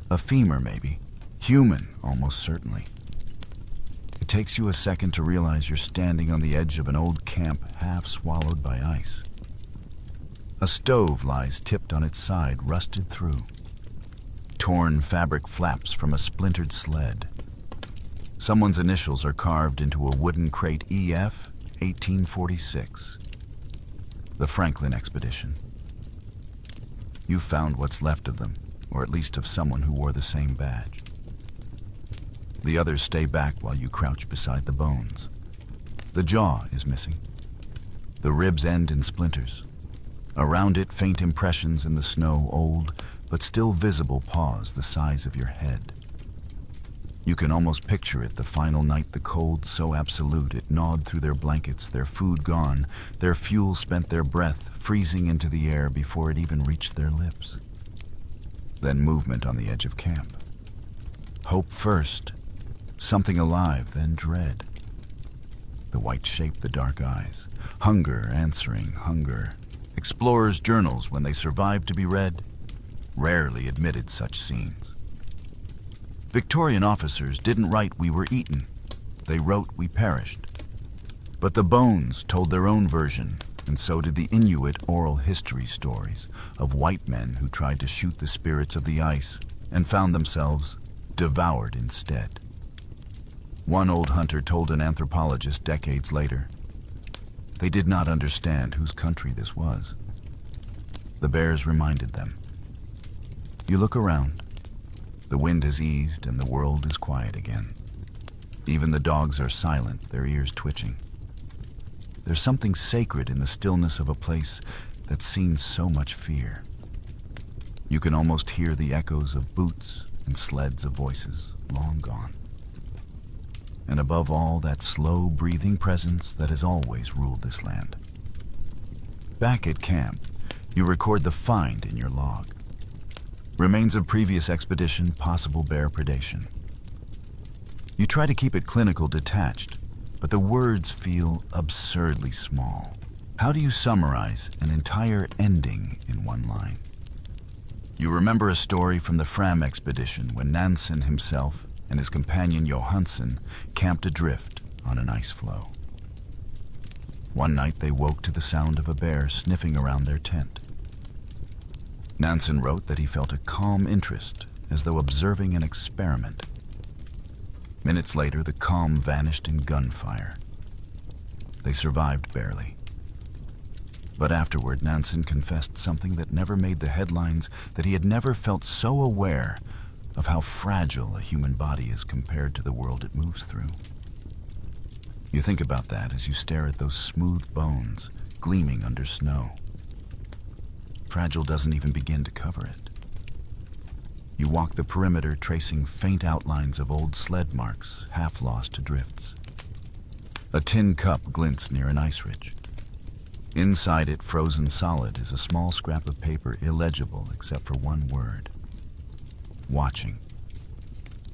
S1: A femur, maybe. Human, almost certainly. It takes you a second to realize you're standing on the edge of an old camp half swallowed by ice. A stove lies tipped on its side, rusted through. Torn fabric flaps from a splintered sled. Someone's initials are carved into a wooden crate, EF 1846. The Franklin expedition. You've found what's left of them, or at least of someone who wore the same badge. The others stay back while you crouch beside the bones. The jaw is missing. The ribs end in splinters. Around it, faint impressions in the snow, old but still visible paws the size of your head. You can almost picture it, the final night, the cold so absolute it gnawed through their blankets, their food gone, their fuel spent, their breath freezing into the air before it even reached their lips. Then movement on the edge of camp. Hope first, something alive, then dread. The white shape, the dark eyes, hunger answering hunger. Explorers' journals, when they survived to be read, rarely admitted such scenes. Victorian officers didn't write "we were eaten." They wrote "we perished." But the bones told their own version, and so did the Inuit oral history stories of white men who tried to shoot the spirits of the ice and found themselves devoured instead. One old hunter told an anthropologist decades later, they did not understand whose country this was. The bears reminded them. You look around. The wind has eased and the world is quiet again. Even the dogs are silent, their ears twitching. There's something sacred in the stillness of a place that's seen so much fear. You can almost hear the echoes of boots and sleds of voices long gone. And above all, that slow, breathing presence that has always ruled this land. Back at camp, You record the find in your log. Remains of previous expedition, possible bear predation. You try to keep it clinical detached, but the words feel absurdly small. How do you summarize an entire ending in one line? You remember a story from the Fram expedition when Nansen himself and his companion Johansen camped adrift on an ice floe. One night they woke to the sound of a bear sniffing around their tent. Nansen wrote that he felt a calm interest, as though observing an experiment. Minutes later, the calm vanished in gunfire. They survived barely. But afterward, Nansen confessed something that never made the headlines, that he had never felt so aware of how fragile a human body is compared to the world it moves through. You think about that as you stare at those smooth bones gleaming under snow. Fragile doesn't even begin to cover it. You walk the perimeter, tracing faint outlines of old sled marks, half lost to drifts. A tin cup glints near an ice ridge. Inside it, frozen solid, is a small scrap of paper illegible except for one word. Watching.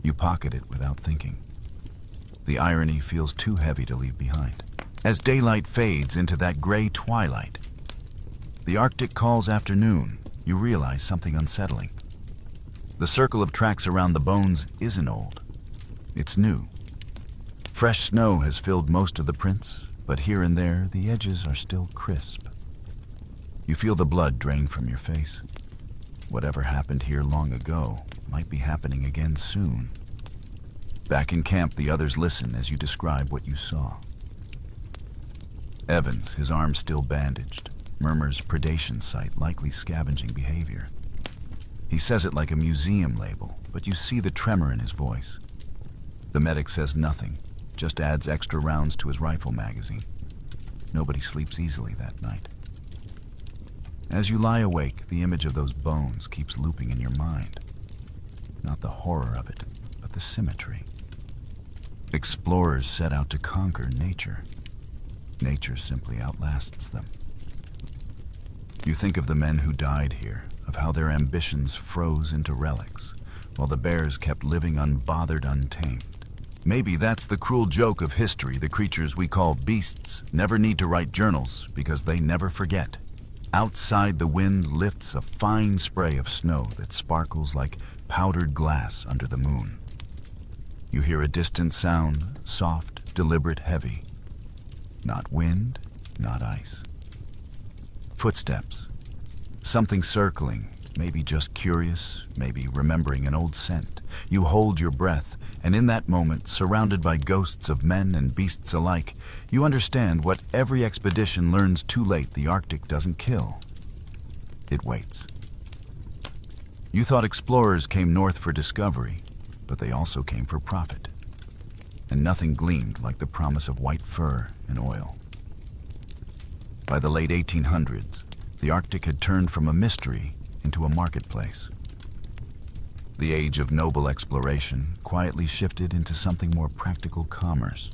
S1: You pocket it without thinking. The irony feels too heavy to leave behind. As daylight fades into that gray twilight, the Arctic calls afternoon, you realize something unsettling. The circle of tracks around the bones isn't old. It's new. Fresh snow has filled most of the prints, but here and there, the edges are still crisp. You feel the blood drain from your face. Whatever happened here long ago might be happening again soon. Back in camp, the others listen as you describe what you saw. Evans, his arm still bandaged, murmurs predation site, likely scavenging behavior. He says it like a museum label, but you see the tremor in his voice. The medic says nothing, just adds extra rounds to his rifle magazine. Nobody sleeps easily that night. As you lie awake, the image of those bones keeps looping in your mind. Not the horror of it, but the symmetry. Explorers set out to conquer nature. Nature simply outlasts them. You think of the men who died here, of how their ambitions froze into relics, while the bears kept living unbothered, untamed. Maybe that's the cruel joke of history. The creatures we call beasts never need to write journals because they never forget. Outside, the wind lifts a fine spray of snow that sparkles like powdered glass under the moon. You hear a distant sound, soft, deliberate, heavy. Not wind, not ice. Footsteps. Something circling, maybe just curious, maybe remembering an old scent. You hold your breath, and in that moment, surrounded by ghosts of men and beasts alike, you understand what every expedition learns too late: the Arctic doesn't kill. It waits. You thought explorers came north for discovery, but they also came for profit. And nothing gleamed like the promise of white fur and oil. By the late 1800s, the Arctic had turned from a mystery into a marketplace. The age of noble exploration quietly shifted into something more practical: commerce.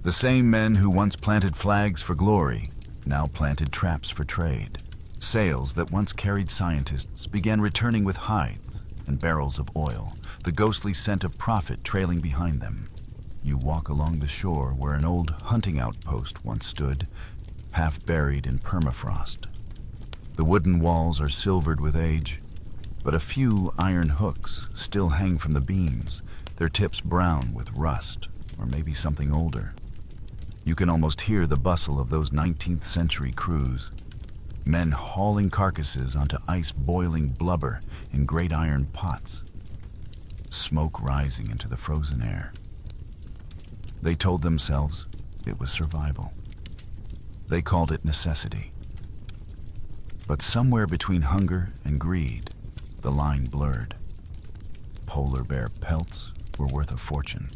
S1: The same men who once planted flags for glory now planted traps for trade. Sails that once carried scientists began returning with hides and barrels of oil, the ghostly scent of profit trailing behind them. You walk along the shore where an old hunting outpost once stood, half buried in permafrost. The wooden walls are silvered with age, but a few iron hooks still hang from the beams, their tips brown with rust, or maybe something older. You can almost hear the bustle of those 19th century crews, men hauling carcasses onto ice-boiling blubber in great iron pots, smoke rising into the frozen air. They told themselves it was survival. They called it necessity. But somewhere between hunger and greed, the line blurred. Polar bear pelts were worth a fortune.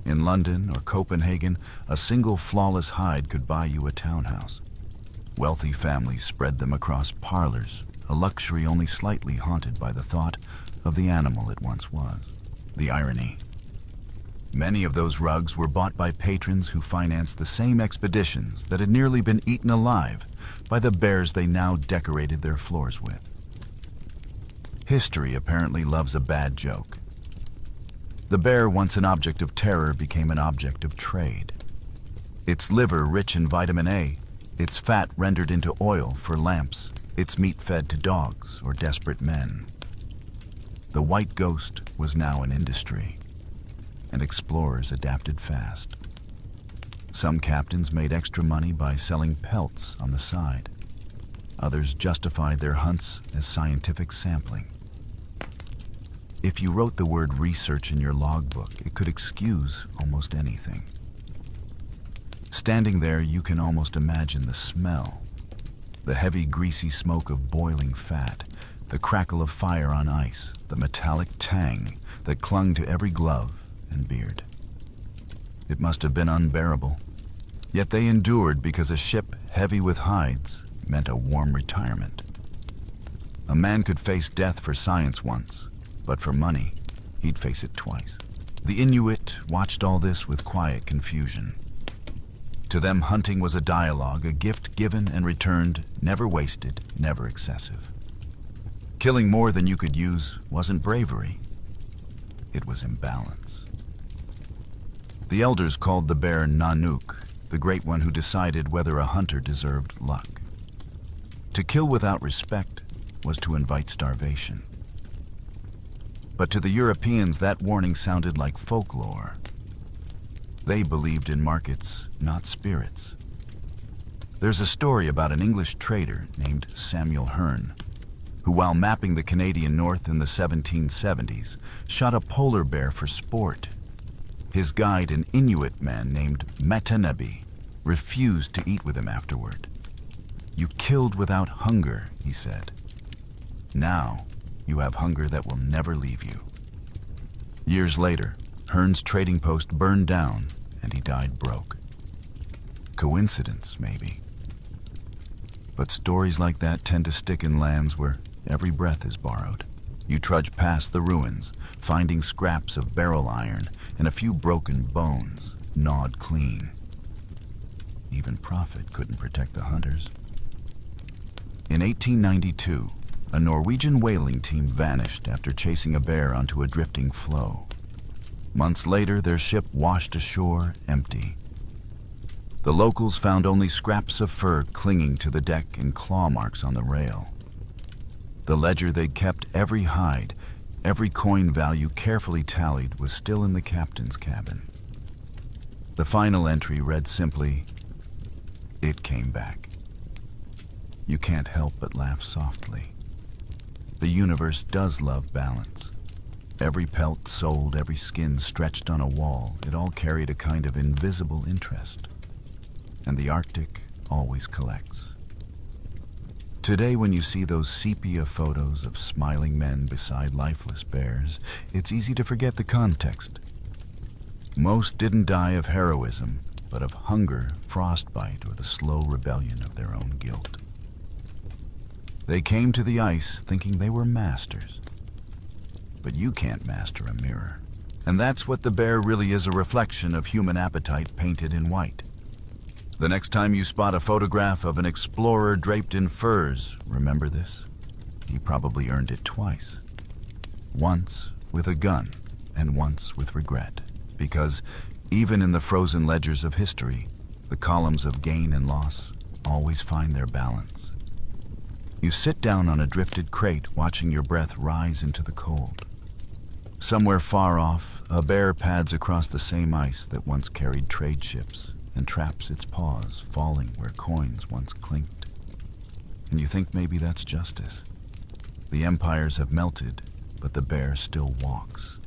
S1: In London or Copenhagen, a single flawless hide could buy you a townhouse. Wealthy families spread them across parlors, a luxury only slightly haunted by the thought of the animal it once was. The irony. Many of those rugs were bought by patrons who financed the same expeditions that had nearly been eaten alive by the bears they now decorated their floors with. History apparently loves a bad joke. The bear, once an object of terror, became an object of trade. Its liver rich in vitamin A, its fat rendered into oil for lamps, its meat fed to dogs or desperate men. The white ghost was now an industry, and explorers adapted fast. Some captains made extra money by selling pelts on the side. Others justified their hunts as scientific sampling. If you wrote the word research in your logbook, it could excuse almost anything. Standing there, you can almost imagine the smell. The heavy, greasy smoke of boiling fat, the crackle of fire on ice, the metallic tang that clung to every glove and beard. It must have been unbearable. Yet they endured because a ship heavy with hides meant a warm retirement. A man could face death for science once, but for money, he'd face it twice. The Inuit watched all this with quiet confusion. To them, hunting was a dialogue, a gift given and returned, never wasted, never excessive. Killing more than you could use wasn't bravery. It was imbalance. The elders called the bear Nanook, the great one who decided whether a hunter deserved luck. To kill without respect was to invite starvation. But to the Europeans, that warning sounded like folklore. They believed in markets, not spirits. There's a story about an English trader named Samuel Hearne, who, while mapping the Canadian North in the 1770s, shot a polar bear for sport. His guide, an Inuit man named Matanebi, refused to eat with him afterward. "You killed without hunger," he said. "Now, you have hunger that will never leave you." Years later, Hearne's trading post burned down and he died broke. Coincidence, maybe. But stories like that tend to stick in lands where every breath is borrowed. You trudge past the ruins, finding scraps of barrel iron and a few broken bones, gnawed clean. Even profit couldn't protect the hunters. In 1892, a Norwegian whaling team vanished after chasing a bear onto a drifting floe. Months later, their ship washed ashore empty. The locals found only scraps of fur clinging to the deck and claw marks on the rail. The ledger they'd kept, every hide, every coin value carefully tallied, was still in the captain's cabin. The final entry read simply, "It came back." You can't help but laugh softly. The universe does love balance. Every pelt sold, every skin stretched on a wall, it all carried a kind of invisible interest. And the Arctic always collects. Today, when you see those sepia photos of smiling men beside lifeless bears, it's easy to forget the context. Most didn't die of heroism, but of hunger, frostbite, or the slow rebellion of their own guilt. They came to the ice thinking they were masters. But you can't master a mirror. And that's what the bear really is, a reflection of human appetite painted in white. The next time you spot a photograph of an explorer draped in furs, remember this. He probably earned it twice. Once with a gun, and once with regret. Because even in the frozen ledgers of history, the columns of gain and loss always find their balance. You sit down on a drifted crate, watching your breath rise into the cold. Somewhere far off, a bear pads across the same ice that once carried trade ships and traps its paws, falling where coins once clinked. And you think maybe that's justice. The empires have melted, but the bear still walks.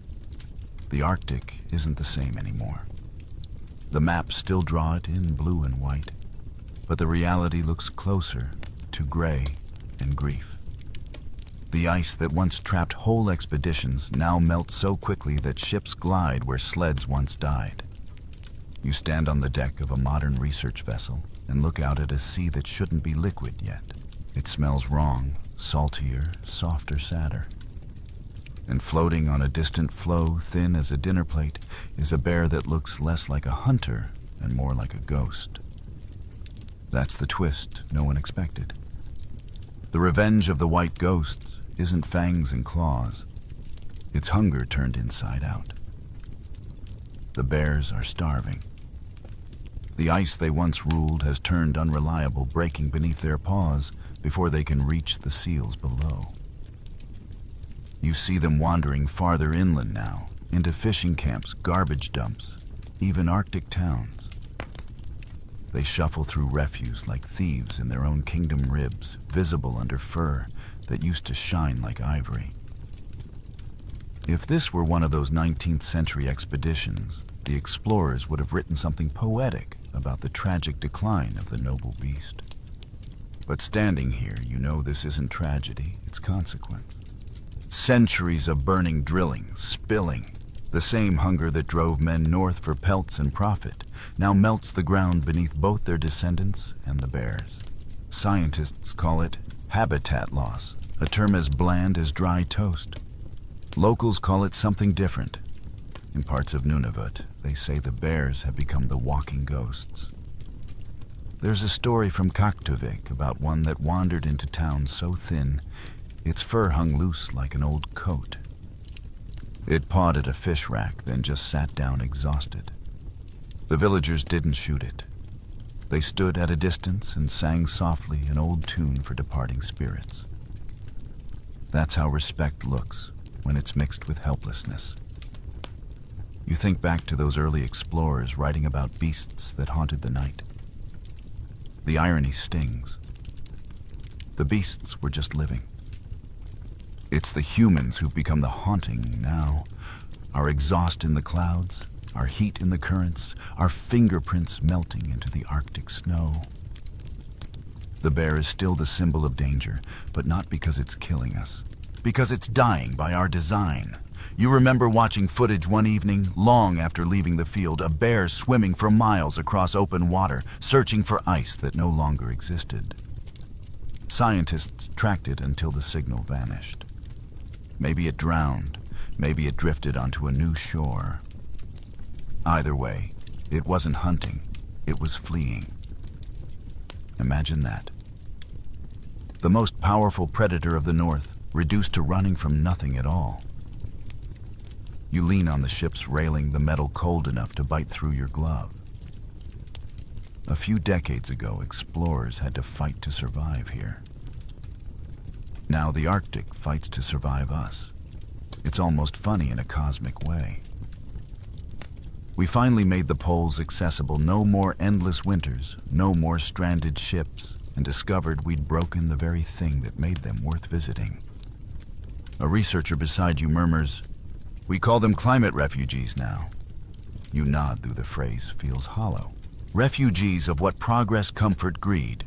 S1: The Arctic isn't the same anymore. The maps still draw it in blue and white, but the reality looks closer to gray and grief. The ice that once trapped whole expeditions now melts so quickly that ships glide where sleds once died. You stand on the deck of a modern research vessel and look out at a sea that shouldn't be liquid yet. It smells wrong, saltier, softer, sadder. And floating on a distant floe, thin as a dinner plate, is a bear that looks less like a hunter and more like a ghost. That's the twist no one expected. The revenge of the white ghosts isn't fangs and claws. It's hunger turned inside out. The bears are starving. The ice they once ruled has turned unreliable, breaking beneath their paws before they can reach the seals below. You see them wandering farther inland now, into fishing camps, garbage dumps, even Arctic towns. They shuffle through refuse like thieves in their own kingdom ribs, visible under fur that used to shine like ivory. If this were one of those 19th century expeditions, the explorers would have written something poetic about the tragic decline of the noble beast. But standing here, you know this isn't tragedy, it's consequence. Centuries of burning drilling, spilling, the same hunger that drove men north for pelts and profit, now melts the ground beneath both their descendants and the bears. Scientists call it habitat loss, a term as bland as dry toast. Locals call it something different. In parts of Nunavut, they say the bears have become the walking ghosts. There's a story from Kaktovik about one that wandered into town so thin its fur hung loose like an old coat. It pawed at a fish rack, then just sat down exhausted. The villagers didn't shoot it. They stood at a distance and sang softly an old tune for departing spirits. That's how respect looks when it's mixed with helplessness. You think back to those early explorers writing about beasts that haunted the night. The irony stings. The beasts were just living. It's the humans who've become the haunting now. Our exhaust in the clouds, our heat in the currents, our fingerprints melting into the Arctic snow. The bear is still the symbol of danger, but not because it's killing us. Because it's dying by our design. You remember watching footage one evening, long after leaving the field, a bear swimming for miles across open water, searching for ice that no longer existed. Scientists tracked it until the signal vanished. Maybe it drowned, maybe it drifted onto a new shore. Either way, it wasn't hunting, it was fleeing. Imagine that. The most powerful predator of the North, reduced to running from nothing at all. You lean on the ship's railing, the metal cold enough to bite through your glove. A few decades ago, explorers had to fight to survive here. Now the Arctic fights to survive us. It's almost funny in a cosmic way. We finally made the poles accessible, no more endless winters, no more stranded ships, and discovered we'd broken the very thing that made them worth visiting. A researcher beside you murmurs, "We call them climate refugees now." You nod though the phrase feels hollow. Refugees of what progress, comfort, greed.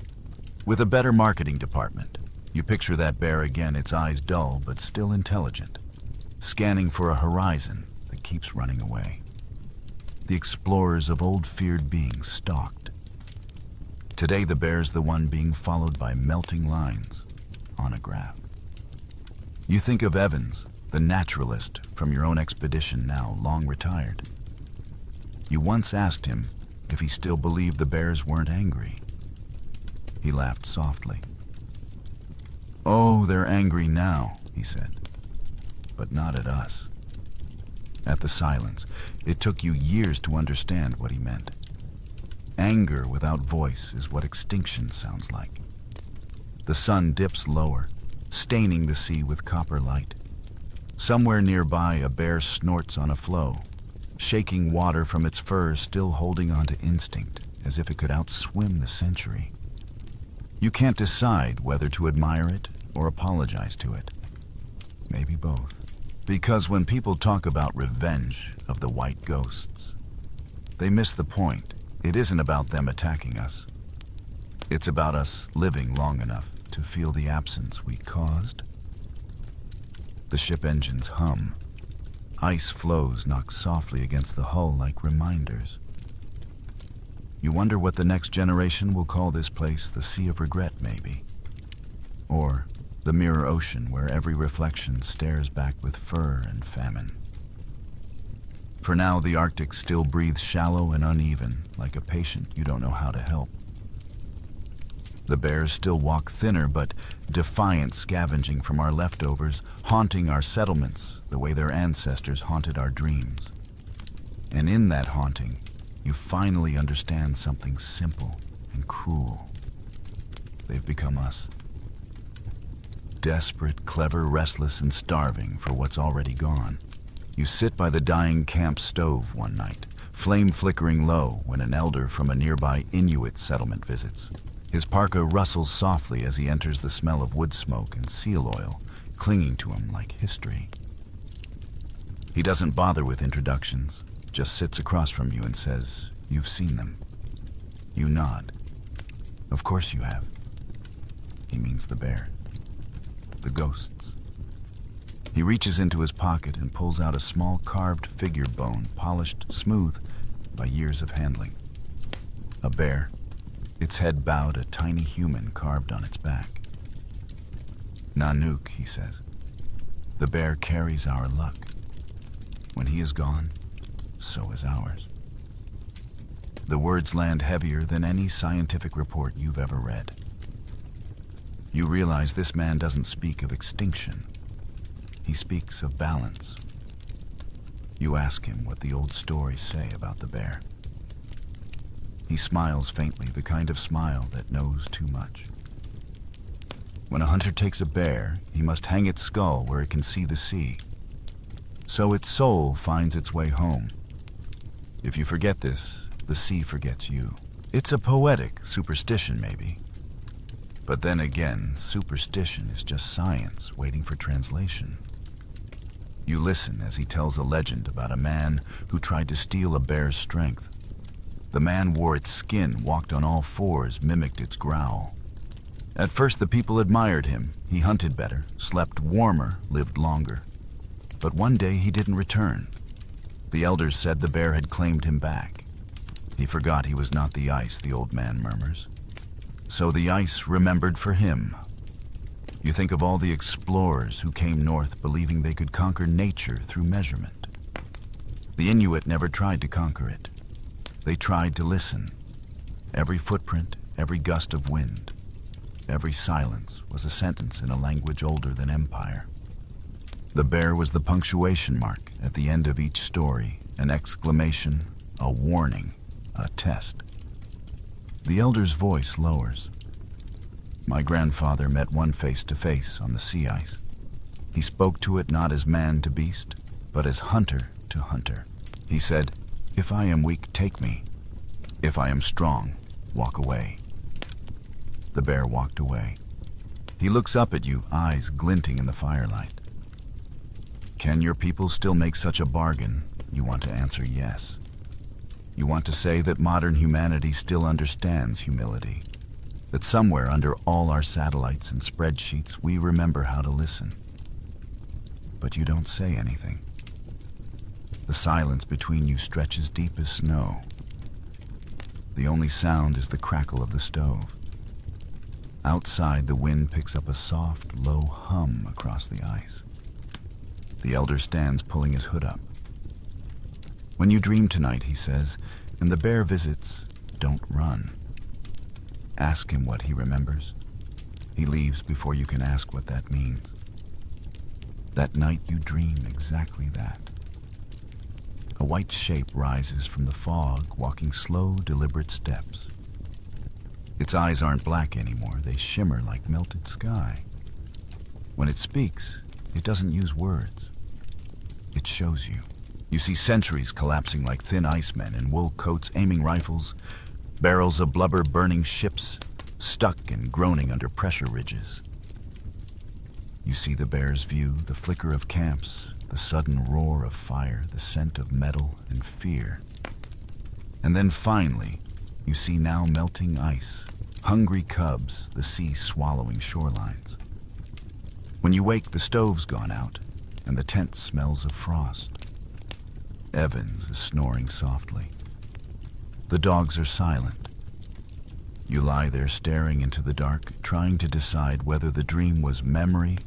S1: With a better marketing department. You picture that bear again, its eyes dull but still intelligent, scanning for a horizon that keeps running away. The explorers of old feared beings stalked. Today the bear's the one being followed by melting lines on a graph. You think of Evans, the naturalist from your own expedition now long retired. You once asked him if he still believed the bears weren't angry. He laughed softly. "Oh, they're angry now," he said, "but not at us." At the silence, it took you years to understand what he meant. Anger without voice is what extinction sounds like. The sun dips lower, staining the sea with copper light. Somewhere nearby, a bear snorts on a floe, shaking water from its fur, still holding on to instinct, as if it could outswim the century. You can't decide whether to admire it or apologize to it. Maybe both. Because when people talk about revenge of the white ghosts, they miss the point. It isn't about them attacking us. It's about us living long enough to feel the absence we caused. The ship engines hum. Ice floes knock softly against the hull like reminders. You wonder what the next generation will call this place, the Sea of Regret, maybe. Or the mirror ocean where every reflection stares back with fur and famine. For now, the Arctic still breathes shallow and uneven, like a patient you don't know how to help. The bears still walk thinner, but defiant, scavenging from our leftovers, haunting our settlements the way their ancestors haunted our dreams. And in that haunting, you finally understand something simple and cruel. They've become us. Desperate, clever, restless, and starving for what's already gone. You sit by the dying camp stove one night, flame flickering low when an elder from a nearby Inuit settlement visits. His parka rustles softly as he enters the smell of wood smoke and seal oil, clinging to him like history. He doesn't bother with introductions, just sits across from you and says, "You've seen them." You nod. Of course you have. He means the bear. The ghosts. He reaches into his pocket and pulls out a small carved figure bone, polished smooth by years of handling. A bear, its head bowed, a tiny human carved on its back. "Nanook," he says. "The bear carries our luck. When he is gone, so is ours." The words land heavier than any scientific report you've ever read. You realize this man doesn't speak of extinction. He speaks of balance. You ask him what the old stories say about the bear. He smiles faintly, the kind of smile that knows too much. When a hunter takes a bear, he must hang its skull where it can see the sea. So its soul finds its way home. If you forget this, the sea forgets you. It's a poetic superstition, maybe. But then again, superstition is just science waiting for translation. You listen as he tells a legend about a man who tried to steal a bear's strength. The man wore its skin, walked on all fours, mimicked its growl. At first, the people admired him. He hunted better, slept warmer, lived longer. But one day he didn't return. The elders said the bear had claimed him back. He forgot he was not the ice, the old man murmurs. So the ice remembered for him. You think of all the explorers who came north believing they could conquer nature through measurement. The Inuit never tried to conquer it. They tried to listen. Every footprint, every gust of wind, every silence was a sentence in a language older than empire. The bear was the punctuation mark at the end of each story, an exclamation, a warning, a test. The elder's voice lowers. My grandfather met one face to face on the sea ice. He spoke to it not as man to beast, but as hunter to hunter. He said, "If I am weak, take me. If I am strong, walk away." The bear walked away. He looks up at you, eyes glinting in the firelight. Can your people still make such a bargain? You want to answer yes. You want to say that modern humanity still understands humility, that somewhere under all our satellites and spreadsheets we remember how to listen. But you don't say anything. The silence between you stretches deep as snow. The only sound is the crackle of the stove. Outside, the wind picks up a soft, low hum across the ice. The elder stands pulling his hood up. When you dream tonight, he says, and the bear visits, don't run. Ask him what he remembers. He leaves before you can ask what that means. That night you dream exactly that. A white shape rises from the fog, walking slow, deliberate steps. Its eyes aren't black anymore, they shimmer like melted sky. When it speaks, it doesn't use words. It shows you. You see sentries collapsing like thin icemen in wool coats aiming rifles, barrels of blubber burning ships, stuck and groaning under pressure ridges. You see the bear's view, the flicker of camps, the sudden roar of fire, the scent of metal and fear. And then finally, you see now melting ice, hungry cubs, the sea swallowing shorelines. When you wake, the stove's gone out, and the tent smells of frost. Evans is snoring softly. The dogs are silent. You lie there staring into the dark, trying to decide whether the dream was memory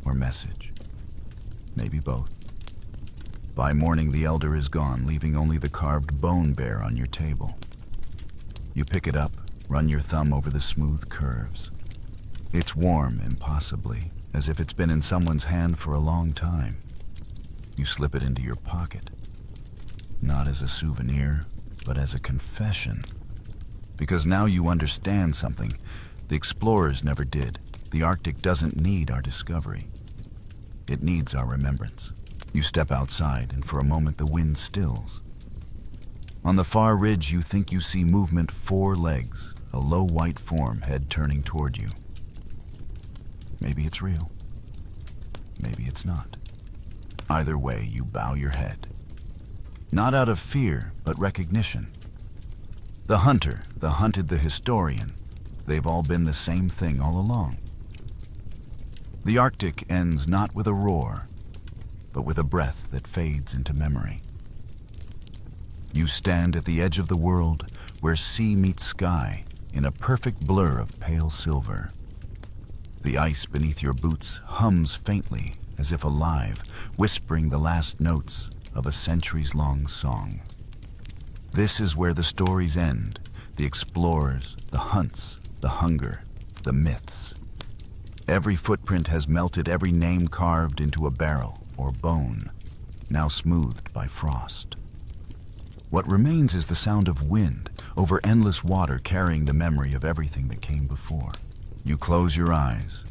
S1: or message. Maybe both. By morning, the elder is gone, leaving only the carved bone bear on your table. You pick it up, run your thumb over the smooth curves. It's warm, impossibly, as if it's been in someone's hand for a long time. You slip it into your pocket. Not as a souvenir, but as a confession. Because now you understand something the explorers never did. The Arctic doesn't need our discovery. It needs our remembrance. You step outside, and for a moment the wind stills. On the far ridge, you think you see movement, 4 legs, a low white form, head turning toward you. Maybe it's real. Maybe it's not. Either way, you bow your head. Not out of fear, but recognition. The hunter, the hunted, the historian, they've all been the same thing all along. The Arctic ends not with a roar, but with a breath that fades into memory. You stand at the edge of the world where sea meets sky in a perfect blur of pale silver. The ice beneath your boots hums faintly as if alive, whispering the last notes of a centuries-long song. This is where the stories end, the explorers, the hunts, the hunger, the myths. Every footprint has melted, every name carved into a barrel or bone, now smoothed by frost. What remains is the sound of wind over endless water, carrying the memory of everything that came before. You close your eyes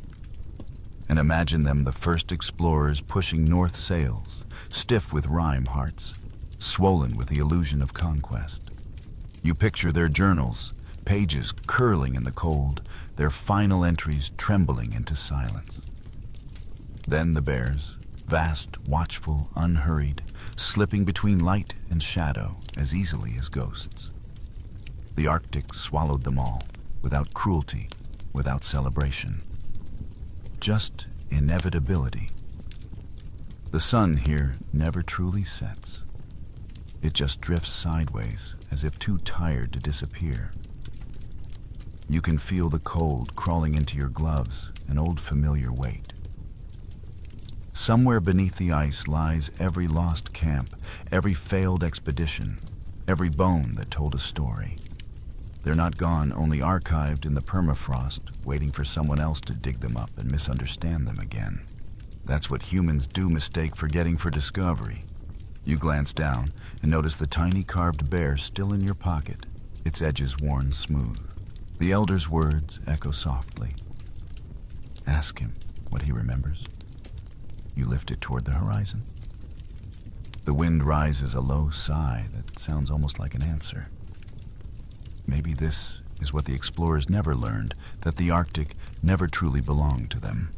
S1: and imagine them the first explorers pushing north sails, stiff with rime hearts, swollen with the illusion of conquest. You picture their journals, pages curling in the cold, their final entries trembling into silence. Then the bears, vast, watchful, unhurried, slipping between light and shadow as easily as ghosts. The Arctic swallowed them all, without cruelty, without celebration. Just inevitability. The sun here never truly sets. It just drifts sideways, as if too tired to disappear. You can feel the cold crawling into your gloves, an old familiar weight. Somewhere beneath the ice lies every lost camp, every failed expedition, every bone that told a story. They're not gone, only archived in the permafrost, waiting for someone else to dig them up and misunderstand them again. That's what humans do mistake forgetting for discovery. You glance down and notice the tiny carved bear still in your pocket, its edges worn smooth. The elder's words echo softly. Ask him what he remembers. You lift it toward the horizon. The wind rises a low sigh that sounds almost like an answer. Maybe this is what the explorers never learned, that the Arctic never truly belonged to them.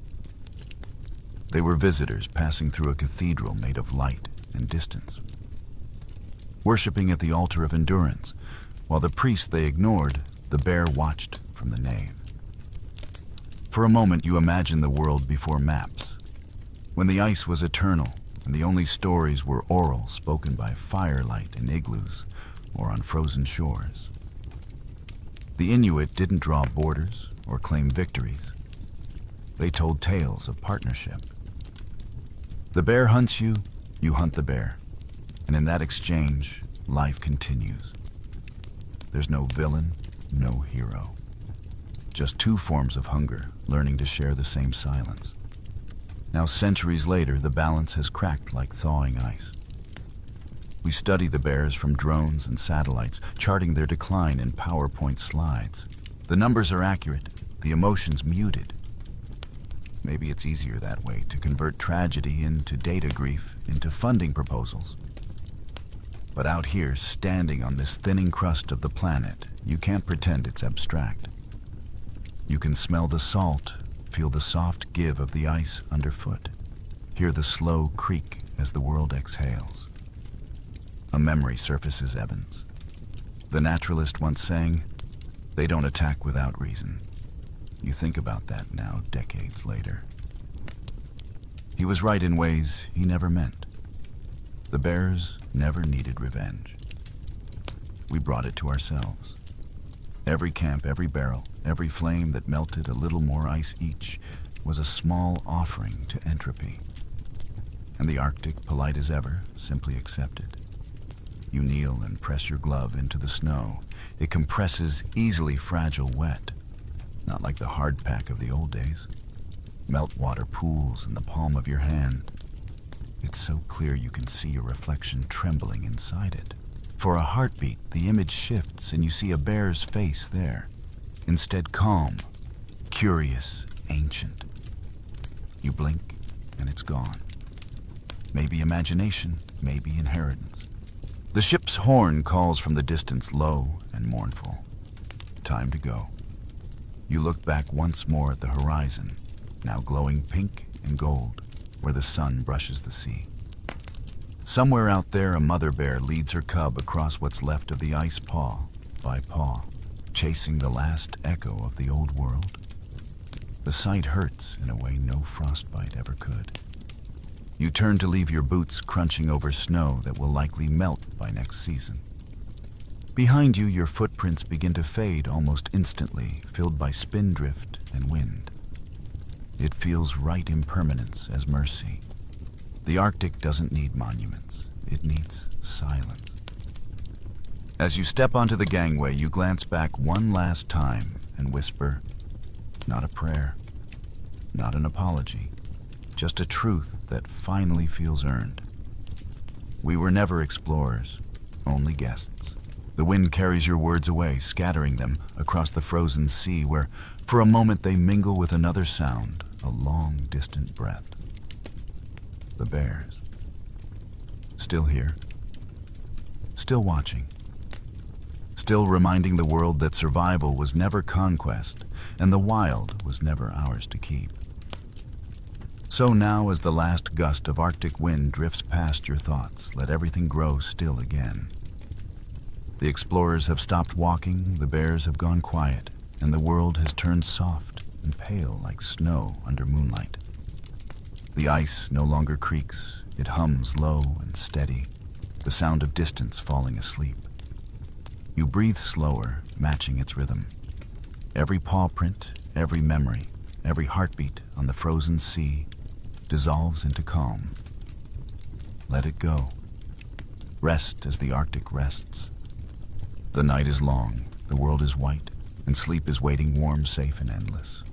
S1: They were visitors passing through a cathedral made of light and distance, worshipping at the altar of endurance, while the priest they ignored, the bear watched from the nave. For a moment you imagine the world before maps, when the ice was eternal and the only stories were oral, spoken by firelight in igloos or on frozen shores. The Inuit didn't draw borders or claim victories. They told tales of partnership. The bear hunts you, you hunt the bear, and in that exchange, life continues. There's no villain, no hero. Just 2 forms of hunger learning to share the same silence. Now, centuries later, the balance has cracked like thawing ice. We study the bears from drones and satellites, charting their decline in PowerPoint slides. The numbers are accurate, the emotions muted. Maybe it's easier that way, to convert tragedy into data grief, into funding proposals. But out here, standing on this thinning crust of the planet, you can't pretend it's abstract. You can smell the salt, feel the soft give of the ice underfoot, hear the slow creak as the world exhales. A memory surfaces Evans. The naturalist once sang, "They don't attack without reason." You think about that now, decades later. He was right in ways he never meant. The bears never needed revenge. We brought it to ourselves. Every camp, every barrel, every flame that melted a little more ice each was a small offering to entropy. And the Arctic, polite as ever, simply accepted. You kneel and press your glove into the snow. It compresses easily fragile wet, not like the hard pack of the old days. Meltwater pools in the palm of your hand. It's so clear you can see your reflection trembling inside it. For a heartbeat, the image shifts and you see a bear's face there. Instead calm, curious, ancient. You blink and it's gone. Maybe imagination, maybe inheritance. The ship's horn calls from the distance, low and mournful. Time to go. You look back once more at the horizon, now glowing pink and gold, where the sun brushes the sea. Somewhere out there, a mother bear leads her cub across what's left of the ice paw by paw, chasing the last echo of the old world. The sight hurts in a way no frostbite ever could. You turn to leave your boots crunching over snow that will likely melt by next season. Behind you, your footprints begin to fade almost instantly, filled by spindrift and wind. It feels right impermanence as mercy. The Arctic doesn't need monuments. It needs silence. As you step onto the gangway, you glance back one last time and whisper, not a prayer, not an apology, just a truth that finally feels earned. We were never explorers, only guests. The wind carries your words away, scattering them across the frozen sea where, for a moment, they mingle with another sound, a long, distant breath. The bears. Still here. Still watching. Still reminding the world that survival was never conquest, and the wild was never ours to keep. So now, as the last gust of Arctic wind drifts past your thoughts, let everything grow still again. The explorers have stopped walking, the bears have gone quiet, and the world has turned soft and pale like snow under moonlight. The ice no longer creaks, it hums low and steady, the sound of distance falling asleep. You breathe slower, matching its rhythm. Every paw print, every memory, every heartbeat on the frozen sea dissolves into calm. Let it go. Rest as the Arctic rests. The night is long, the world is white, and sleep is waiting warm, safe, and endless.